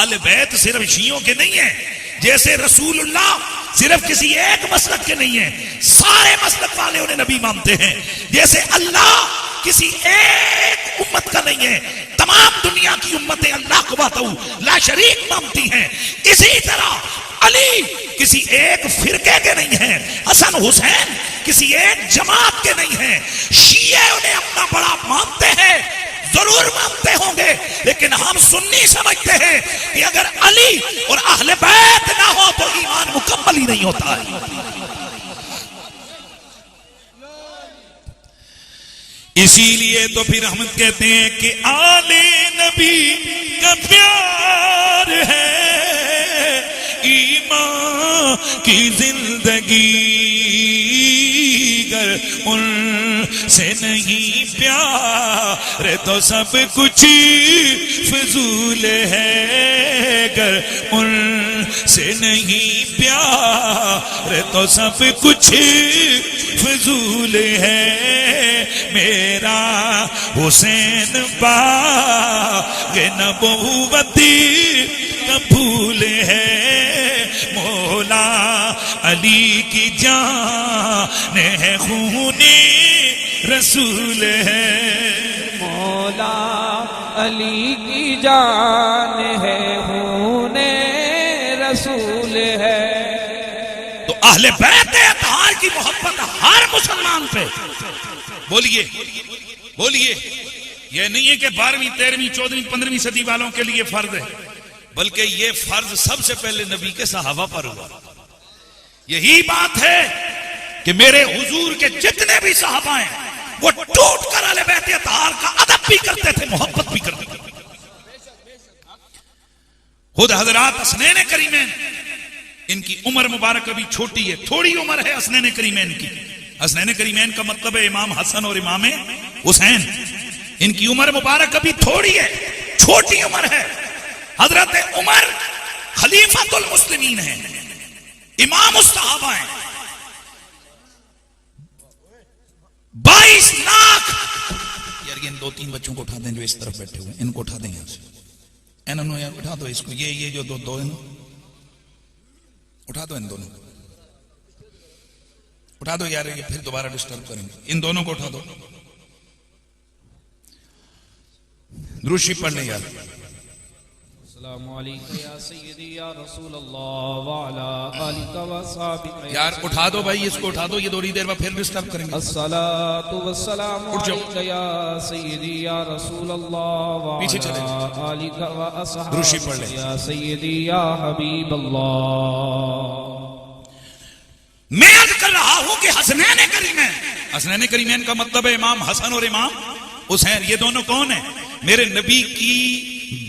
आले बैत सिर्फ शियों के नहीं है, जैसे रसूलुल्लाह सिर्फ किसी एक मसलक के नहीं है, सारे मसलक वाले उन्हें नबी मानते हैं। जैसे अल्लाह किसी एक उम्मत का नहीं है, तमाम दुनिया की उम्मतें अल्लाह को वाहदहू ला शरीक मानती हैं। इसी तरह अली किसी एक फिरके के नहीं है, हसन हुसैन किसी एक जमात के नहीं है। शिये उन्हें अपना बड़ा मानते हैं, जरूर मानते होंगे, लेकिन हम सुन्नी समझते हैं कि अगर अली और अहले बैत ना हो तो ईमान मुकम्मल ही नहीं होता है। इसीलिए तो फिर हम कहते हैं कि आले नबी का प्यार है ईमान की जिंदगी, गर उनसे नहीं प्यार तो सब कुछ फजूल है, गर उनसे नहीं प्यार तो सब कुछ फजूल है। मेरा हुसैन बाग़े नबूवती का फूल है, मौला अली की जान है खूने रसूल है, मौला अली की जान है खूने रसूल है। तो अहले बैत अतहार की मोहब्बत हर मुसलमान पे, बोलिए बोलिए, यह नहीं है कि 12वीं 13वीं 14वीं 15वीं सदी वालों के लिए फर्ज है, बल्कि यह फर्ज सबसे पहले नबी के सहाबा पर हुआ। यही बात है कि मेरे हुजूर के जितने भी सहाबा हैं वो टूट कर अहले बैत अतहार का अदब भी करते थे, मोहब्बत भी करते थे। खुद हजरात हसनैन करीमैन, इनकी उम्र मुबारक अभी छोटी है, थोड़ी उम्र है हसनैन करीमैन की। हसनैन करीमैन का मतलब है इमाम हसन और इमाम हुसैन। इनकी उम्र मुबारक अभी थोड़ी है, छोटी उम्र है। हजरत उमर खलीफतुल मुस्लिमीन है, इमाम उस सहाबा है। 22 लाख, यार इन 2-3 बच्चों को उठा दें जो इस तरफ बैठे हुए, इनको उठा दें यहां से, इन्होंने यार उठा दो इसको, ये जो दो उठा दो, इन दोनों उठा दो यार, ये फिर दोबारा डिस्टर्ब करेंगे। इन दोनों को उठा दो, दुरूद पढ़ लें यार। यार उठा दो भाई, इसको उठा दो, ये थोड़ी देर में फिर डिस्टर्ब करेंगे। अस्सलातु वस्सलामु अलैका या सय्यदी या रसूल अल्लाह, पीछे चले आलिका व अस्हाबी दुरूद पढ़ लें। या सय्यदी या हबीब अल्लाह। मैं अर्ज कर रहा हूं कि हसनैन करीमैन, हसनैन करीमैन का मतलब है इमाम हसन और इमाम हुसैन। ये दोनों कौन है? मेरे नबी की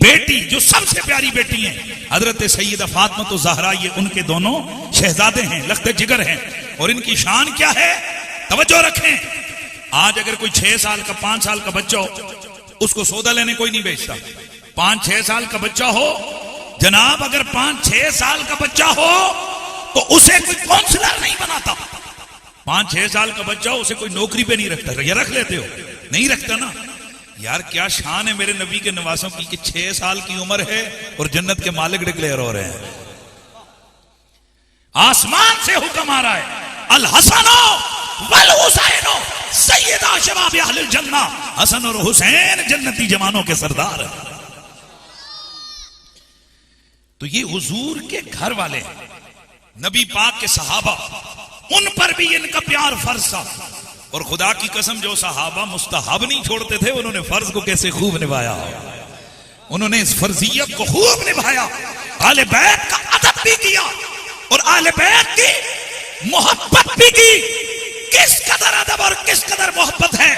बेटी, जो सबसे प्यारी बेटी है, हजरत सैयदा फातिमा तो ज़हरा, ये उनके दोनों शहजादे हैं, लख्त जिगर हैं। और इनकी शान क्या है, तवज्जो रखें। आज अगर कोई 6 साल का 5 साल का बच्चा हो, उसको सौदा लेने कोई नहीं बेचता। 5-6 साल का बच्चा हो जनाब, अगर 5-6 साल का बच्चा हो तो उसे कोई काउंसलर नहीं बनाता। 5-6 साल का बच्चा, उसे कोई नौकरी पे नहीं रखता। या रख लेते हो? नहीं रखता ना। यार क्या शान है मेरे नबी के नवासों की कि 6 साल की उम्र है और जन्नत के मालिक डिक्लेयर हो रहे हैं। आसमान से हुक्म आ रहा है, अल हसनो वल हुसैनो सय्यदा शबाब अहलिल जन्नह, हसन और हुसैन जन्नती जवानों के सरदार हैं। तो ये हुजूर के घर वाले हैं, नबी पाक के सहाबा, उन पर भी इनका प्यार फर्ज था। और खुदा की कसम, जो सहाबा मुस्तहब नहीं छोड़ते थे, उन्होंने फर्ज को कैसे खूब निभाया, उन्होंने इस फर्जियत को खूब निभाया। आले बैत का अदब भी किया और आले बैत की मोहब्बत भी की। किस कदर अदब और किस कदर मोहब्बत है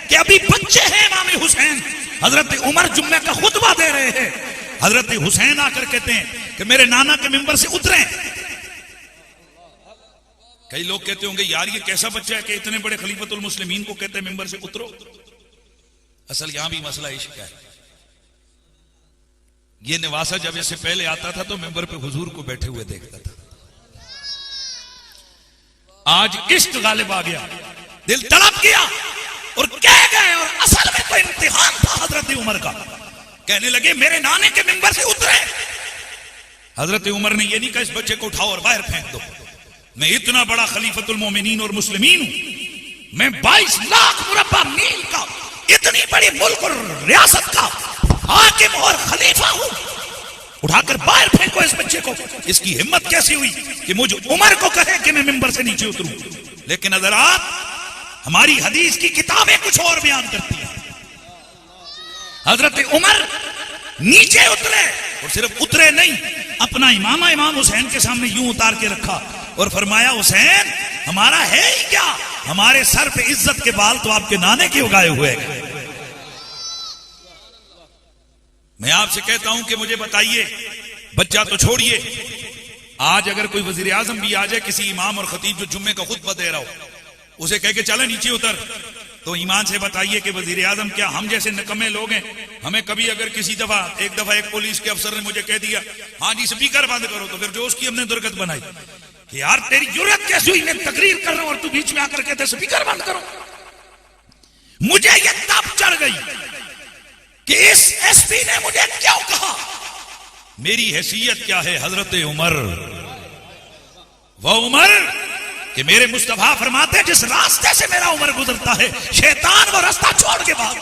कि अभी बच्चे हैं इमाम हुसैन, हजरत उमर जुम्मे का खुतबा दे रहे हैं, हजरत हुसैन आकर कहते हैं कि मेरे नाना के मिंबर से उतरे। कई लोग कहते होंगे यार ये कैसा बच्चा है कि इतने बड़े खलीफतुल मुस्लिमीन को कहते हैं मिंबर से उतरो। असल यहां भी मसला इश्क है। ये नवासा जब इससे पहले आता था तो मिंबर पे हुजूर को बैठे हुए देखता था। आज इश्क गालिब आ गया, दिल तड़प गया और कह गए, और असल में तो इम्तिहान था हजरत उमर का। कहने लगे मेरे नाने के मिंबर से उतरे हजरत उमर ने यह नहीं कहा इस बच्चे को उठाओ और बाहर फेंक दो, मैं इतना बड़ा खलीफतुल मोमिनीन और मुस्लिमीन हूं, मैं 22 लाख मुरब्बा मील का इतनी बड़ी मुल्क और रियासत का हाकिम और खलीफा हूं, उठाकर बाहर फेंको इस बच्चे को। इसकी हिम्मत कैसी हुई कि मुझे उमर को कहे कि मैं मिंबर से नीचे उतरूं। लेकिन हज़रात, हमारी हदीस की किताबें कुछ और बयान करती हैं। हजरत उमर नीचे उतरे और सिर्फ उतरे नहीं, अपना इमामा इमाम हुसैन के सामने यूं उतार के रखा और फरमाया, हुसैन हमारा है ही क्या, हमारे सर पे इज्जत के बाल तो आपके नाने के उगाए हुए हैं। मैं आपसे कहता हूं कि मुझे बताइए, बच्चा तो छोड़िए, आज अगर कोई वजीर आजम भी आ जाए, किसी इमाम और खतीब जो जुम्मे का खुतबा दे रहा हो, उसे कह के चले नीचे उतर, तो ईमान से बताइए कि वजीर आजम क्या हम जैसे निकम्मे लोग हैं? हमें कभी अगर किसी एक दफा एक पुलिस के अफसर ने मुझे कह दिया, हाँ जी स्पीकर बंद करो, तो फिर जो उसकी हमने दुर्गत बनाई कि यार तेरी जुर्रत कैसी हुई, मैं तकरीर कर रहा हूं और तू बीच में आकर कहते स्पीकर बंद करो। मुझे यह तब चढ़ गई कि इस एसपी ने मुझे क्यों कहा, मेरी हैसियत क्या है हजरत उमर। वह उमर कि मेरे मुस्तफा फरमाते जिस रास्ते से मेरा उमर गुजरता है, शैतान वो रास्ता छोड़ के भाग।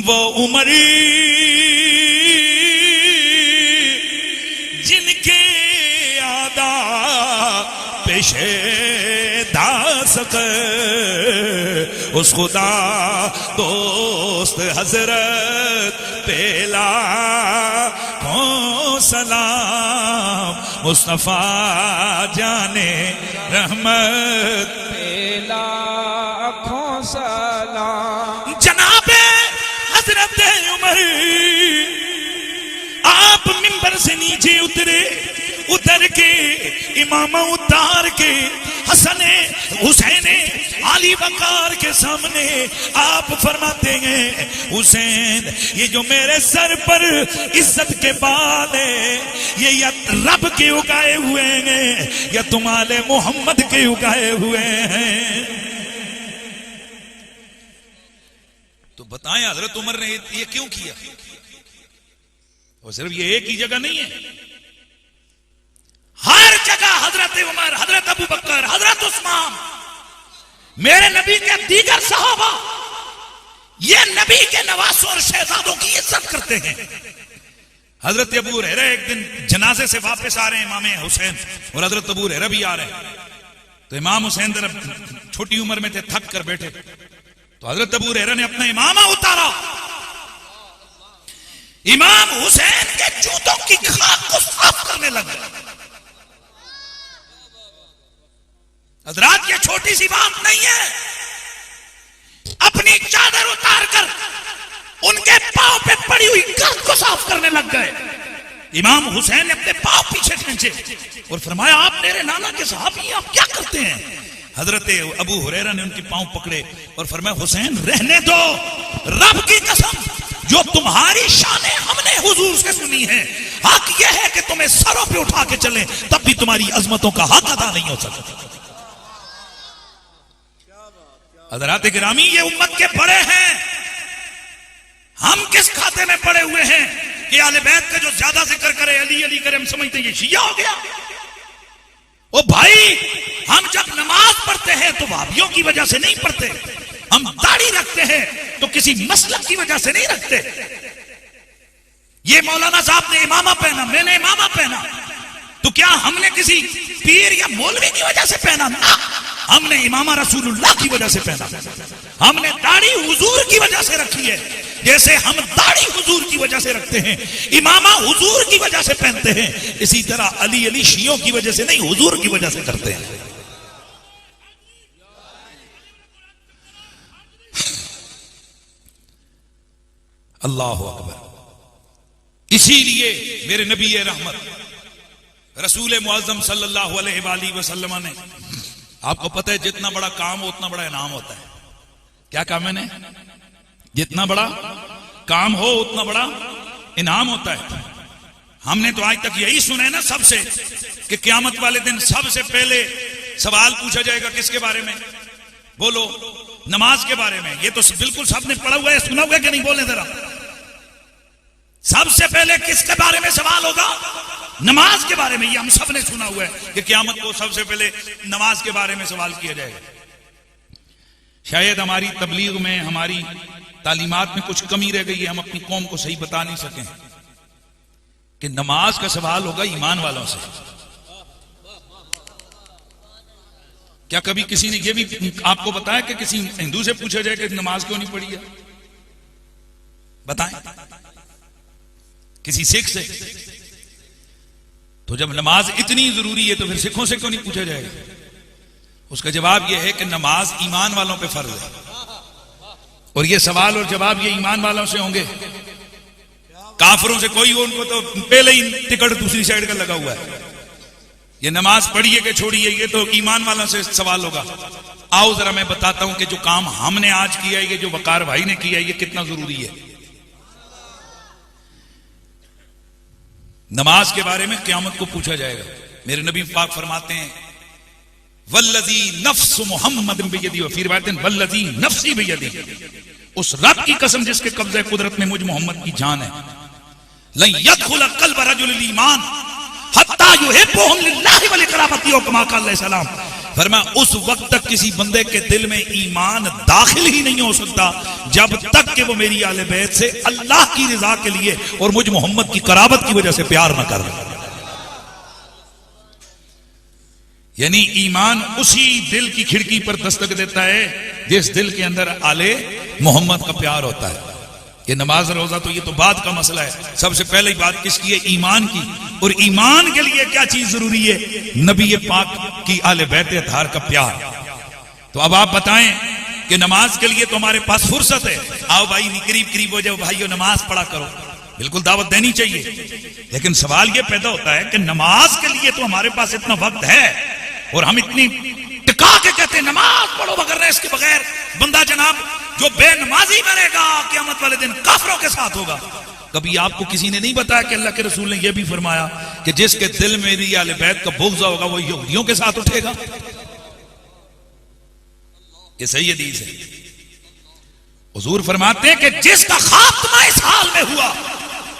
वो उमर जिनके आदा पेशे दासक उस खुदा दोस्त हजरत पेला को सलाम मुस्तफा जाने रहमत पेला को सलाम। जनाबे हजरत उमर आप मिंबर से नीचे उतरे, उतर के इमामा उतार के हसन हुसैन अली वकार के सामने आप फरमाते हैं, हुसैन ये जो मेरे सर पर इज्जत के बाल है, ये या रब के उगाए हुए हैं या तुम्हारे मोहम्मद के उगाए हुए हैं। तो बताएं हजरत उमर ने ये क्यों किया? और सिर्फ ये एक ही जगह नहीं है, हर जगह हजरत उमर, हजरत अबू बकर, हजरत उस्मान, मेरे नबी के दीगर सहाबा, ये नबी के नवासों और शहजादों की इज्जत करते हैं। हजरत अबू हुरैरा एक दिन जनाजे से वापस आ रहे हैं इमाम हुसैन, और हजरत अबू हुरैरा भी आ रहे हैं। तो इमाम हुसैन जरा छोटी उम्र में थे, थक कर बैठे, तो हजरत अबू हुरैरा ने अपना इमामा उतारा, इमाम हुसैन के जूतों की खाक को साफ करने लगा। हजरात ये छोटी सी बात नहीं है, अपनी चादर उतार कर उनके पांव पे पड़ी हुई गर्द को साफ करने लग गए। इमाम हुसैन ने अपने पांव पीछे खींचे और फरमाया, आप मेरे नाना के सहाबी हैं, आप क्या करते हैं? हजरत अबू हुरैरा ने उनके पांव पकड़े और फरमाया, हुसैन रहने दो, रब की कसम जो तुम्हारी शानें हमने हुजूर से सुनी है, हक यह है कि तुम्हें सरों पे उठा के चलें, तब भी तुम्हारी अजमतों का हक अदा नहीं हो सकता। हज़रात गिरामी, ये उम्मत के बड़े हैं, हम किस खाते में पड़े हुए हैं कि आले बैत का जो ज्यादा जिक्र करे, अली अली करे, हम समझते हैं ये शिया हो गया। ओ भाई, हम जब नमाज पढ़ते हैं तो भाभियों की वजह से नहीं पढ़ते, हम दाढ़ी रखते हैं तो किसी मसलब की वजह से नहीं रखते। ये मौलाना साहब ने इमामा पहना, मैंने इमामा पहना, तो क्या हमने किसी पीर या मौलवी की वजह से पहना? ना, हमने इमामा रसूलुल्लाह की वजह से पहना। हमने दाढ़ी हुजूर की वजह से रखी है, जैसे हम दाढ़ी हुजूर की वजह से रखते हैं, इमामा हुजूर की वजह से पहनते हैं, इसी तरह अली अली शियों की वजह से नहीं, हुजूर की वजह से करते हैं। अल्लाह अकबर। इसीलिए मेरे नबी रहमत रसूल मुअज़्ज़म सल्लल्लाहु अलैहि वसल्लम ने, आपको पता है जितना बड़ा काम हो उतना बड़ा इनाम होता है। क्या काम है? जितना बड़ा काम हो उतना बड़ा इनाम होता है। हमने तो आज तक यही सुना है ना सबसे कि क़यामत वाले दिन सबसे पहले सवाल पूछा जाएगा किसके बारे में? बोलो, नमाज के बारे में। ये तो बिल्कुल सबने पढ़ा हुआ है, सुना हुआ है कि नहीं? बोले जरा। सबसे पहले किसके बारे में सवाल होगा? नमाज के बारे में। ये हम सब ने सुना हुआ है कि क़यामत को सबसे पहले नमाज के बारे में सवाल किया जाएगा। शायद हमारी तबलीग में, हमारी तालीमात में कुछ कमी रह गई है, हम अपनी कौम को सही बता नहीं सके कि नमाज का सवाल होगा ईमान वालों से। क्या कभी किसी ने यह भी आपको बताया कि किसी हिंदू से पूछा जाए कि नमाज क्यों नहीं पढ़ी है? बताएं। किसी सिख से? तो जब नमाज इतनी जरूरी है तो फिर सिखों से क्यों नहीं पूछा जाएगा? उसका जवाब यह है कि नमाज ईमान वालों पे फर्ज है, और ये सवाल और जवाब ये ईमान वालों से होंगे। काफिरों से कोई हो, उनको तो पहले ही टिकट दूसरी साइड का लगा हुआ है। ये नमाज पढ़िए कि छोड़िए, ये तो ईमान वालों से सवाल होगा। आओ जरा मैं बताता हूं कि जो काम हमने आज किया है, ये जो वकार भाई ने किया है, ये कितना जरूरी है। नमाज के बारे में क़यामत को पूछा जाएगा। मेरे नबी पाक फरमाते हैं, वल्लज़ी नफ्स मुहम्मद बियदी, फिर बातें वल्लज़ी नफ्सी बियदी, उस रब की कसम जिसके कब्ज़े कुदरत में मुझ मोहम्मद की जान है, लन यदखुल क़ल्ब रजुलिल ईमान हत्ता युहिब्बुहुम लिल्लाहि व लिक़राबतिही कमा क़ाल अलैहि सलाम। फरमाया उस वक्त तक किसी बंदे के दिल में ईमान दाखिल ही नहीं हो सकता जब तक कि वो मेरी आले बैत से अल्लाह की रिजा के लिए और मुझ मोहम्मद की कराबत की वजह से प्यार न कर। यानी ईमान उसी दिल की खिड़की पर दस्तक देता है जिस दिल के अंदर आले मोहम्मद का प्यार होता है। ये नमाज रोजा तो ये तो बाद का मसला है। सबसे पहले बात किसकी है? ईमान की। और ईमान के लिए क्या चीज जरूरी है? नबी पाक की आले बैत अतहार का प्यार। तो अब आप बताएं कि नमाज के लिए तो हमारे पास फुर्सत है, आओ भाई करीब करीब हो जाओ भाइयों, नमाज पढ़ा करो, बिल्कुल दावत देनी चाहिए। लेकिन सवाल यह पैदा होता है कि नमाज के लिए तो हमारे पास इतना वक्त है और हम इतनी टिका के कहते हैं नमाज पढ़ो, मगर इसके बगैर बंदा जनाब जो बेनमाजी मरेगा क़यामत वाले दिन काफिरों के साथ होगा। कभी आपको किसी ने नहीं बताया कि अल्लाह के रसूल ने यह भी फरमाया कि जिसके दिल में मेरी आले बैत का बुग़्ज़ होगा वो यहूदियों के साथ उठेगा? ये सही हदीस है। हुजूर फरमाते हैं कि जिसका खात्मा इस हाल में हुआ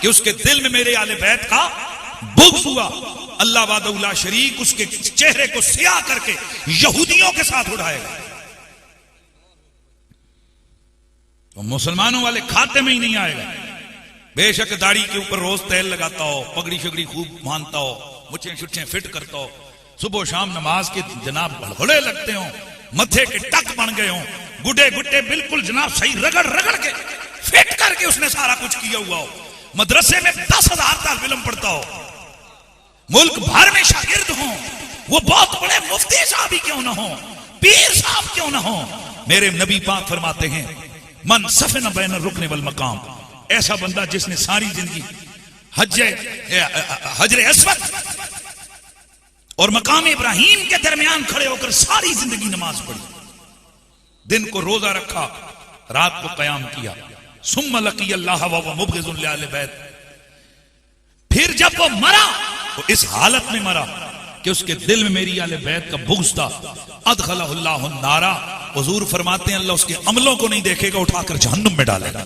कि उसके दिल में मेरे आले बैत का बुग़्ज़ हुआ, अल्लाह वादउला शरीक उसके चेहरे को सियाह करके यहूदियों के साथ उठाएगा। तो मुसलमानों वाले खाते में ही नहीं आएगा। बेशक दाढ़ी के ऊपर रोज तेल लगाता हो, पगड़ी शगड़ी खूब मानता हो, मुच्छें शुच्छें फिट करता हो, सुबह शाम नमाज के जनाब घड़घड़े लगते हो, मथे के टक बन गए हो, गुड्डे गुड्डे बिल्कुल जनाब सही रगड़ रगड़ के फिट करके उसने सारा कुछ किया हुआ हो, मदरसे में 10,000 तालिब इल्म पढ़ता हो, मुल्क भर में शागिर्द हो, वो बहुत बड़े मुफ्ती साहब ही क्यों ना हो, पीर साहब क्यों ना हो, मेरे नबी पाक फरमाते हैं मन सफन बैन रुकने वल मकाम, ऐसा बंदा जिसने सारी जिंदगी हजरे अस्वद और मकाम इब्राहिम के दरमियान खड़े होकर सारी जिंदगी नमाज पढ़ी, दिन को रोजा रखा, रात को कयाम किया, सुम्मा लकी अल्लाह व हुवा मुबग़िज़ुन लि अहले बैत, फिर जब वो मरा तो इस हालत में मरा कि उसके दिल में मेरी आले बैत का बुग़्ज़ था, अदखलहुल्लाहु नारा, हुजूर फरमाते हैं अल्लाह उसके अमलों को नहीं देखेगा, उठाकर जहन्नुम में डालेगा।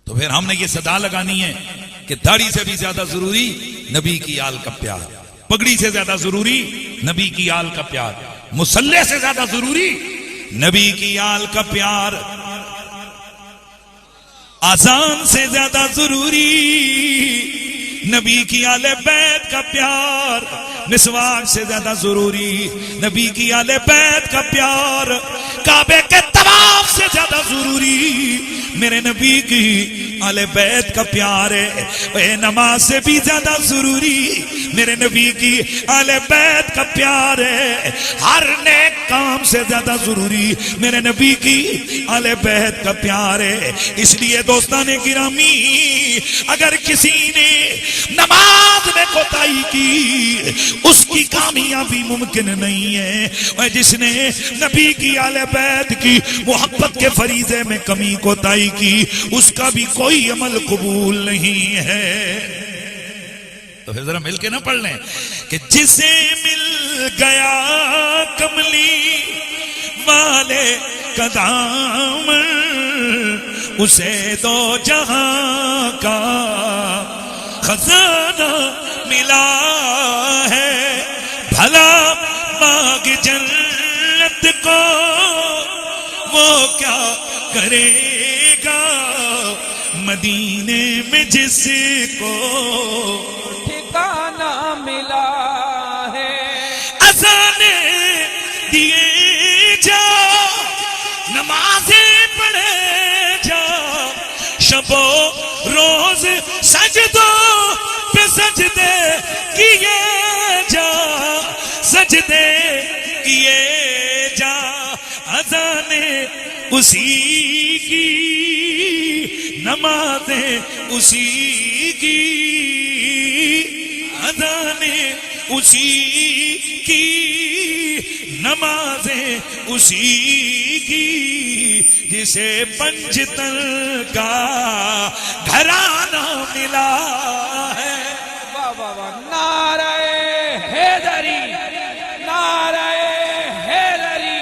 तो फिर हमने ये सदा लगानी है कि दाढ़ी से भी ज्यादा जरूरी नबी की आल का प्यार, पगड़ी से ज्यादा जरूरी नबी की आल का प्यार, मुसल्ले से ज्यादा जरूरी नबी की आल का प्यार, आजान से ज्यादा जरूरी नबी की आले बैत का प्यार, मिसवाक से ज्यादा जरूरी नबी की आले बैत का प्यार, काबे के तवाफ से ज्यादा जरूरी मेरे नबी की आले बैत का प्यार है, नमाज से भी ज्यादा जरूरी मेरे नबी की आले बैत का प्यार है, हर नेक काम से ज्यादा जरूरी मेरे नबी की आले बैत का प्यार है। इसलिए दोस्ताने गिरामी, अगर किसी ने नमाज में कोताही की उसकी कामयाबी मुमकिन नहीं है, और जिसने नबी की आले बैत की मोहब्बत के फरीजे में कमी कोताही की उसका भी कोई अमल कबूल नहीं है। तो फिर जरा मिलके ना पढ़ लें कि जिसे मिल गया कमली वाले कदाम उसे दो जहां का खजाना मिला है। भला मांग जन्नत को वो क्या करेगा, मदीने में जिसको ठिकाना मिला है। अज़ाने दिए जा, नमाज़ें पढ़े जा, शबो रोज सजदों पे सजदे किए जा, सजदे किए जा। अज़ाने उसी की, नमाज़ें उसी की, अज़ानें उसी की, नमाज़ें उसी की, जिसे पंजतन का घराना मिला है। वाह वाह वाह, नारे हैदरी, नारे हैदरी।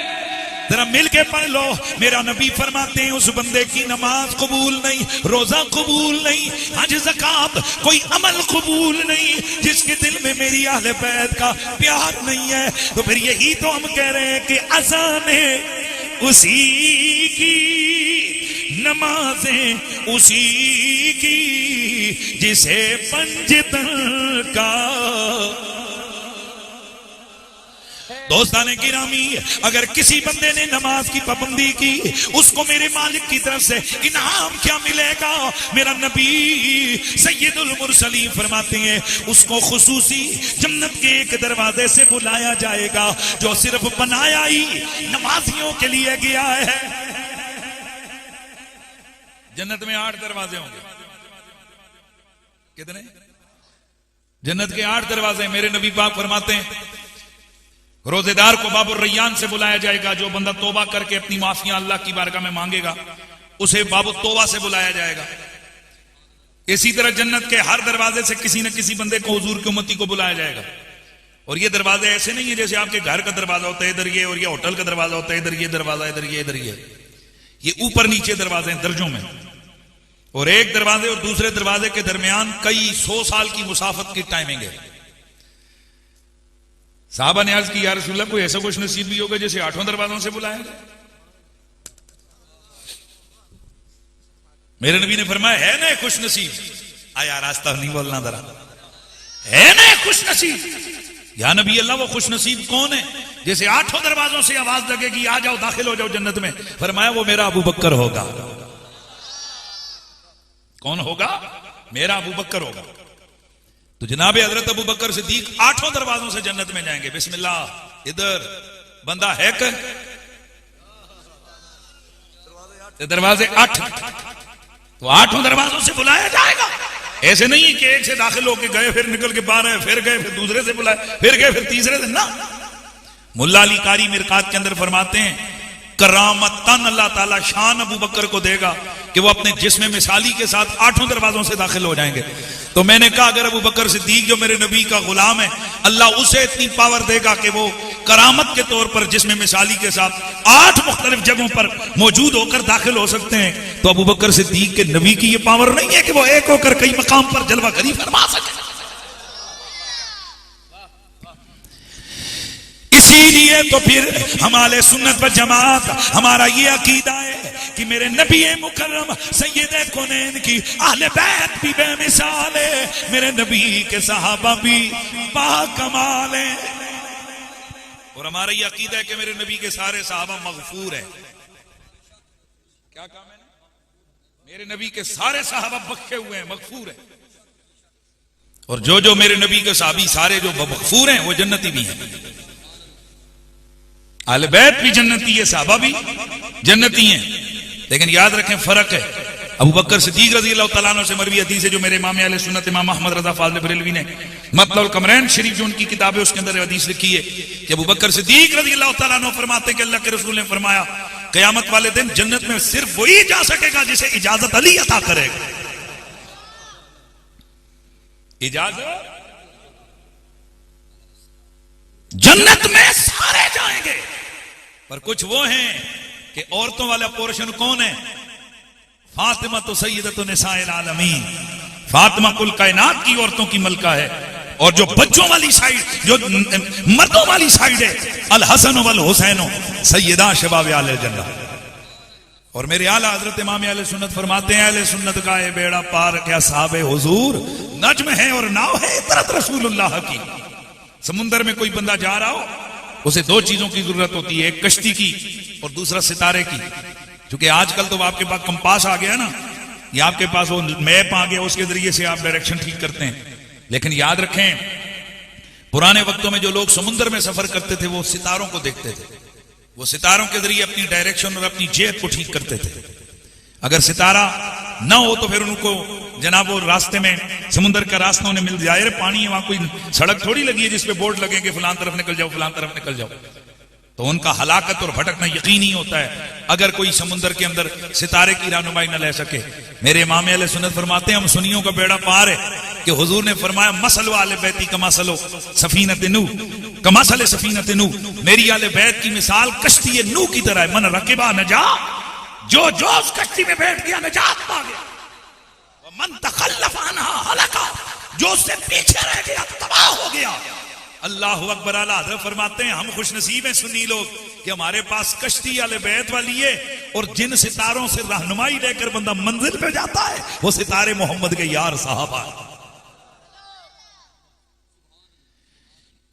जरा मिल के पढ़ लो। मेरा नबी फरमाते हैं उस बंदे की नमाज कबूल नहीं, रोजा कबूल नहीं, हज ज़कात कोई अमल कबूल नहीं, जिसके दिल में मेरी अहले बैत का प्यार नहीं है। तो फिर यही तो हम कह रहे हैं कि अज़ाने उसी की, नमाजें उसी की, जिसे पंजतन का। दोस्ताने गिरामी, अगर किसी बंदे ने नमाज की पाबंदी की, उसको मेरे मालिक की तरफ से इनाम क्या मिलेगा? मेरा नबी सैयदुल मुरसलीन फरमाते हैं उसको खुसूसी जन्नत के एक दरवाजे से बुलाया जाएगा, जो सिर्फ बनाया ही नमाजियों के लिए गया है। जन्नत में 8 दरवाजे होंगे। कितने? जन्नत के 8 दरवाजे। मेरे नबी पाक फरमाते हैं रोजेदार को बाबुर रैयान से बुलाया जाएगा, जो बंदा तौबा करके अपनी माफियां अल्लाह की बारगाह में मांगेगा उसे बाबुर तौबा से बुलाया जाएगा। इसी तरह जन्नत के हर दरवाजे से किसी न किसी बंदे को हुजूर की उम्मती को बुलाया जाएगा। और ये दरवाजे ऐसे नहीं है जैसे आपके घर का दरवाजा होता है इधर ये, और ये होटल का दरवाजा होता है इधर ये दरवाजा, इधर ये, इधर ये ऊपर नीचे दरवाजे हैं दर्जों में। और एक दरवाजे और दूसरे दरवाजे के दरमियान कई 100 साल की मुसाफत की टाइमिंग है। साहबा ने अर्ज की या रसूलल्लाह कोई ऐसा कुछ नसीब भी होगा जैसे 8 दरवाजों से बुलाया जाए? मेरे नबी ने फरमाया है ना खुश नसीब। आया रास्ता नहीं बोलना जरा, है ना खुश नसीब। या नबी अल्लाह वो खुश नसीब कौन है जैसे 8 दरवाजों से आवाज लगेगी आ जाओ दाखिल हो जाओ जन्नत में? फरमाया वो मेरा अबू बकर होगा। कौन होगा? मेरा अबू बकर होगा। तो जनाबे हजरत अबू बकर सिद्दीक 8 दरवाजों से जन्नत में जाएंगे। बिस्मिल्लाह, इधर बंदा है कर दरवाजे 8, तो 8 दरवाजों से बुलाया जाएगा। ऐसे नहीं कि एक से दाखिल होके गए फिर निकल के बाहर आए, फिर गए फिर दूसरे से बुलाए, फिर गए फिर तीसरे से ना। मुल्ला अली कारी मिरकात के अंदर फरमाते हैं करामतन अल्लाह ताला शान अबू बकर को देगा कि वो अपने जिस्म मिसाली के साथ 8 दरवाजों से दाखिल हो जाएंगे। तो मैंने कहा अगर अबू बकर सिद्दीक जो मेरे नबी का गुलाम है, अल्लाह उसे इतनी पावर देगा कि वो करामत के तौर पर जिस्म मिसाली के साथ 8 मुख्तलिफ जगहों पर मौजूद होकर दाखिल हो सकते हैं, तो अबू बकर सिद्दीक के नबी की ये पावर नहीं है कि वो एक होकर कई मकाम पर जलवा गरी फरमा सके। इसीलिए तो फिर हमारे सुन्नत व जमात हमारा ये अकीदा है कि मेरे नबी मुकर्रम सैयदे कौनैन की अहले बैत भी बेमिसाल है, मेरे नबी के सहाबा भी बाकमाल है। और हमारा ये अकीदा है कि मेरे नबी के सारे सहाबा मगफूर है। क्या कहा मैंने? मेरे नबी के सारे सहाबा बख्शे हुए हैं, मगफूर है। और जो जो मेरे नबी के सहाबी सारे जो मगफूर हैं वो जन्नती भी हैं। अहले बैत भी जन्नती है, सहाबा भी जन्नती हैं। लेकिन याद रखें फर्क है। अबू बकर सिद्दीक रज़ी अल्लाह तआला अन्हु से मरवी हदीस है जो मेरे इमाम अहले सुन्नत इमाम अहमद रज़ा फाज़िल बरेलवी ने मतलब कमरैन शरीफ जो उनकी किताब है उसके अंदर हदीस लिखी है कि अबू बकर सिद्दीक रज़ी अल्लाह तआला अन्हु फरमाते कि अल्लाह के रसूल ने फरमाया क़यामत वाले दिन जन्नत में सिर्फ वही जा सकेगा जिसे इजाजत अली अता करेगा। इजाजत जन्नत में सारे जाएंगे, पर कुछ वो हैं कि औरतों वाला पोर्शन कौन है? फातिमा तो सैयदतु निसाइल आलमीन, फातिमा कुल कायनात की औरतों की मलका है। और जो बच्चों वाली साइड, जो मर्दों वाली साइड है, अल हसन वल हुसैन सैयदा शबाब आले जन्नत। और मेरे आला हजरत इमाम अहले सुन्नत फरमाते हैं, अहले सुन्नत का ये बेड़ा पार क्या साहबे हुजूर नज्म है और नाव है इतरत रसूलुल्लाह की। समुंदर में कोई बंदा जा रहा हो, उसे दो चीजों की जरूरत होती है, एक कश्ती की और दूसरा सितारे की। क्योंकि आजकल तो आपके पास कंपास आ गया ना, या आपके पास वो मैप आ गया, उसके जरिए से आप डायरेक्शन ठीक करते हैं। लेकिन याद रखें, पुराने वक्तों में जो लोग समुद्र में सफर करते थे वो सितारों को देखते थे, वो सितारों के जरिए अपनी डायरेक्शन और अपनी जेहत को ठीक करते थे। अगर सितारा ना हो तो फिर उनको जनाब वो रास्ते में समुद्र का रास्ता उन्हें मिल जाए, पानी है वहां, कोई सड़क थोड़ी लगी है जिसपे बोर्ड लगे कि फलां तरफ निकल जाओ, फलां तरफ निकल जाओ। तो उनका हलाकत और भटकना यकीनी होता है अगर कोई समुद्र के अंदर सितारे की रहनुमाई न ले सके। मेरे इमाम अहले सुन्नत फरमाते हैं, हम सुन्नियों का बेड़ा पार है कि हुजूर ने फरमाया, मसल वाले बैती कमासलो सफीनत नू, कमासल सफीनत नू, मेरी आले बैत की मिसाल कश्ती नू की तरह है। मन रकेबा नजा, जो उस कश्ती में बैठ गया नजात पा गया, मन तखल्लफ अनहा हलका, जो उससे पीछे रह गया तबाह हो गया। अल्लाह अकबर। आला हज़रत फरमाते हैं, हम खुश नसीब हैं सुन्नी लोग कि हमारे पास कश्ती आले बैत वाली है, और जिन सितारों से रहनुमाई लेकर बंदा मंजिल पे जाता है वो सितारे मोहम्मद के यार साहबा।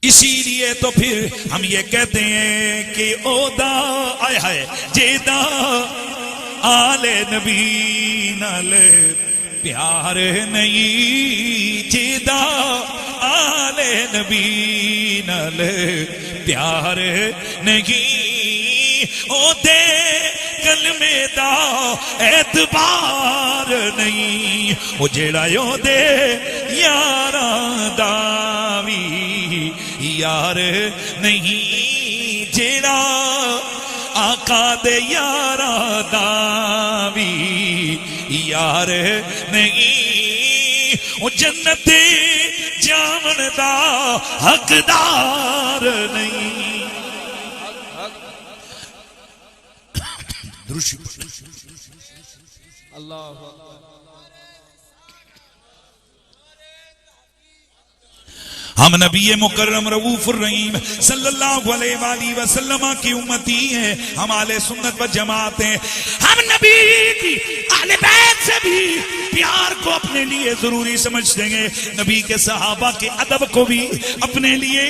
इसीलिए तो फिर हम ये कहते हैं कि ओदा आय है जेदा आले नबी नाल प्यार नहीं, जेदा आले नबी नाल प्यार नहीं, ओदे कलमे दा एतबार नहीं, ओ जेड़ा ओदे यारा दा वी यार नहीं, जेड़ा आका दे यारा दा वी यार नहीं, ओ जन्नत जावन दा हकदार नहीं। अल्लाह हम नबी मुकर्रम रऊफुर रहीम सल्लल्लाहु अलैहि वसल्लम की उम्मती हैं, हम आले सुन्नत व जमात हैं। हम नबी की आले बैत से भी प्यार को अपने लिए जरूरी समझ देंगे, नबी के सहाबा के अदब को भी अपने लिए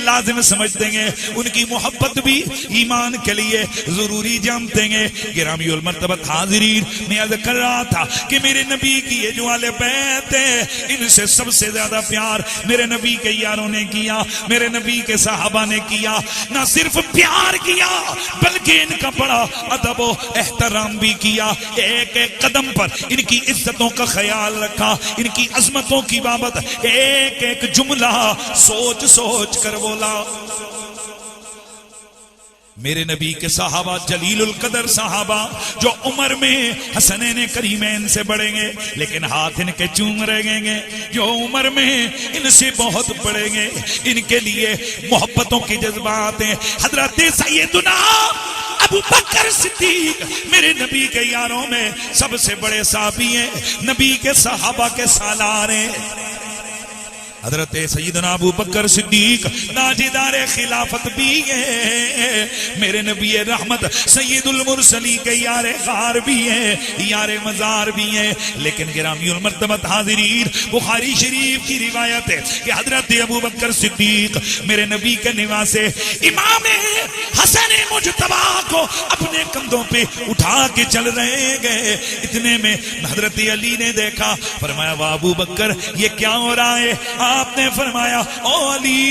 लाजिम समझ देंगे, उनकी मोहब्बत भी ईमान के लिए जरूरी जानते हैं। गिरामी उल मर्तबत हाजिरीन, मैं अर्ज कर रहा था कि मेरे नबी की ये जो आले बैत है, इनसे सबसे ज्यादा प्यार मेरे नबी के यारों ने किया, मेरे नबी के सहाबा ने किया। ना सिर्फ प्यार किया बल्कि इनका बड़ा अदब और एहतराम भी किया। एक एक कदम पर इनकी इज्जतों का ख्याल रखा, इनकी अजमतों की बाबत एक एक जुमला सोच सोच कर बोला। मेरे नबी के सहाबा जलीलुल कदर सहाबा, जो उम्र में हसनैन करीमैन से बढ़ेंगे लेकिन हाथ इनके चूम रहेंगे, जो उम्र में इनसे बहुत बढ़ेंगे, इनके लिए मोहब्बतों के जज्बात हैं। हजरत सैयदुना अबू बकर सिद्दीक मेरे नबी के यारों में सबसे बड़े साहबी हैं, नबी के सहाबा के सालार हैं। हजरत सैयदना अबू बकर सिद्दीक ताजदार खिलाफत भी है, मेरे नबी रहमत सैयदुल मुरसली के यार खार भी है, यार मजार भी है। लेकिन गिरामीउल मर्तबत हाजिरीन, बुखारी शरीफ की रिवायत है कि हजरत अबू बकर सिद्दीक मेरे नबी के निवासे इमाम हसन मुजतबा को अपने कंधों पे उठा के चल रहे गए। इतने में हजरत अली ने देखा, फरमाया वाह अबू बकर ये क्या हो रहा है? आपने फरमाया ओ अली,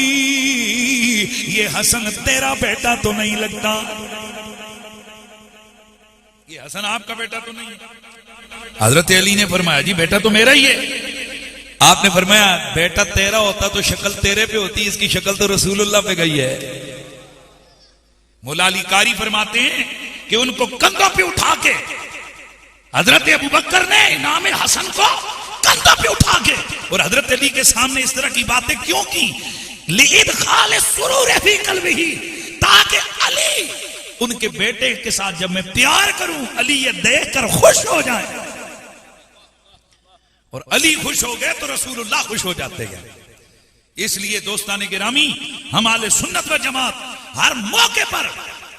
ये हसन तेरा बेटा तो नहीं लगता, ये हसन आपका बेटा तो नहीं है। हजरत अली ने फरमाया जी बेटा तो मेरा ही है। आपने फरमाया बेटा तेरा होता तो शक्ल तेरे पे होती, इसकी शक्ल तो रसूलुल्लाह पे गई है। मौला अली कारी फरमाते हैं कि उनको कंधों पे उठा के हजरत अबू बकर ने इमाम हसन को कंधों पे उठा के और हजरत अली के सामने इस तरह की बातें क्यों की? लिइदखाल सुरूर फी कल्बिही, ताकि अली उनके बेटे के साथ जब मैं प्यार करूं, अली ये देखकर खुश हो जाए, और अली खुश हो गए तो रसूलुल्लाह खुश हो जाते हैं। इसलिए दोस्ताने गिरामी, हम आले सुन्नत व जमात हर मौके पर,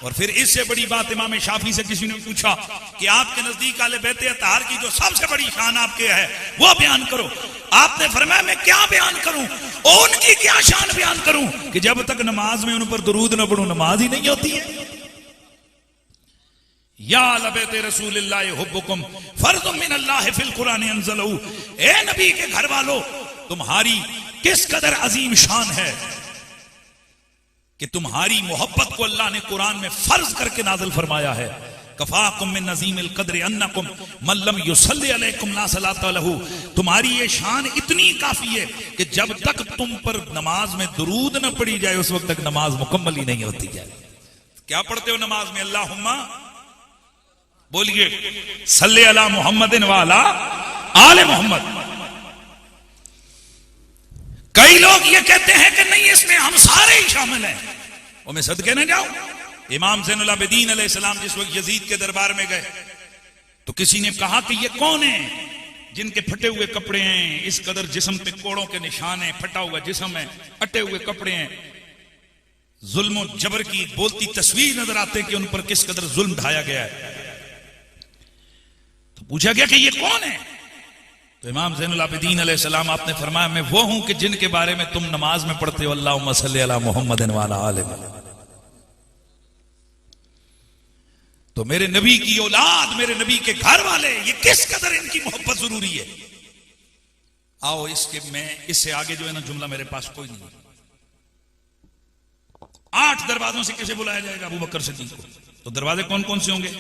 और फिर इससे बड़ी बात इमाम शाफी से किसी ने पूछा कि आपके नजदीक आले बैते अतार की जो सबसे बड़ी शान आपके है वो बयान करो। आपने फरमाया मैं क्या बयान करूं, और उनकी क्या शान बयान करूं कि जब तक नमाज में उन पर दुरूद न पढ़ूं नमाज ही नहीं होती है। या लबैते रसूलिल्लाह हुब्बुकुम फर्ज़ुम मिनल्लाह फिल कुरान अंज़लहू, ए नबी के घर वालों, तुम्हारी किस कदर अजीम शान है कि तुम्हारी मोहब्बत को अल्लाह ने कुरान में फर्ज करके नाज़िल फरमाया है। कफाकुम मिन नज़ीमिल क़द्र अन्नकुम मन लम युसल्ली अलैकुम ला सलाता लहू, तुम्हारी ये शान इतनी काफी है कि जब तक तुम पर नमाज में दुरूद न पढ़ी जाए उस वक्त तक नमाज मुकम्मल ही नहीं होती जाए। क्या पढ़ते हो नमाज में? अल्लाहुम्मा, बोलिए, सल्ले अला मुहम्मदिन व अला आले मोहम्मद। कई लोग ये कहते हैं कि नहीं इसमें हम सारे ही शामिल हैं, और मैं सदके न जाऊं। इमाम ज़ैनुल आबिदीन अलैहिस्सलाम जिस वक्त यजीद के दरबार में गए तो किसी ने कहा कि ये कौन है जिनके फटे हुए कपड़े हैं, इस कदर जिस्म पे कोड़ों के निशान है, फटा हुआ जिस्म है, अटे हुए कपड़े हैं, जुल्म और जबर की बोलती तस्वीर नजर आते कि उन पर किस कदर जुल्म ढाया गया है। तो पूछा गया कि ये कौन है? तो इमाम ज़ैनुल आबिदीन अलैहिस्सलाम आपने फरमाया मैं वो हूं कि जिनके बारे में तुम नमाज में पढ़ते हो अल्लाहुम्मा सल्ली अला मुहम्मदिन व अला आले मोहम्मद। तो मेरे नबी की औलाद, मेरे नबी के घर वाले, ये किस कदर इनकी मोहब्बत जरूरी है। आओ इसके मैं इससे आगे जो है ना जुमला मेरे पास कोई नहीं। 8 दरवाजों से किसे बुलाया जाएगा? अबू बकर सिद्दीक को। तो दरवाजे कौन कौन से होंगे?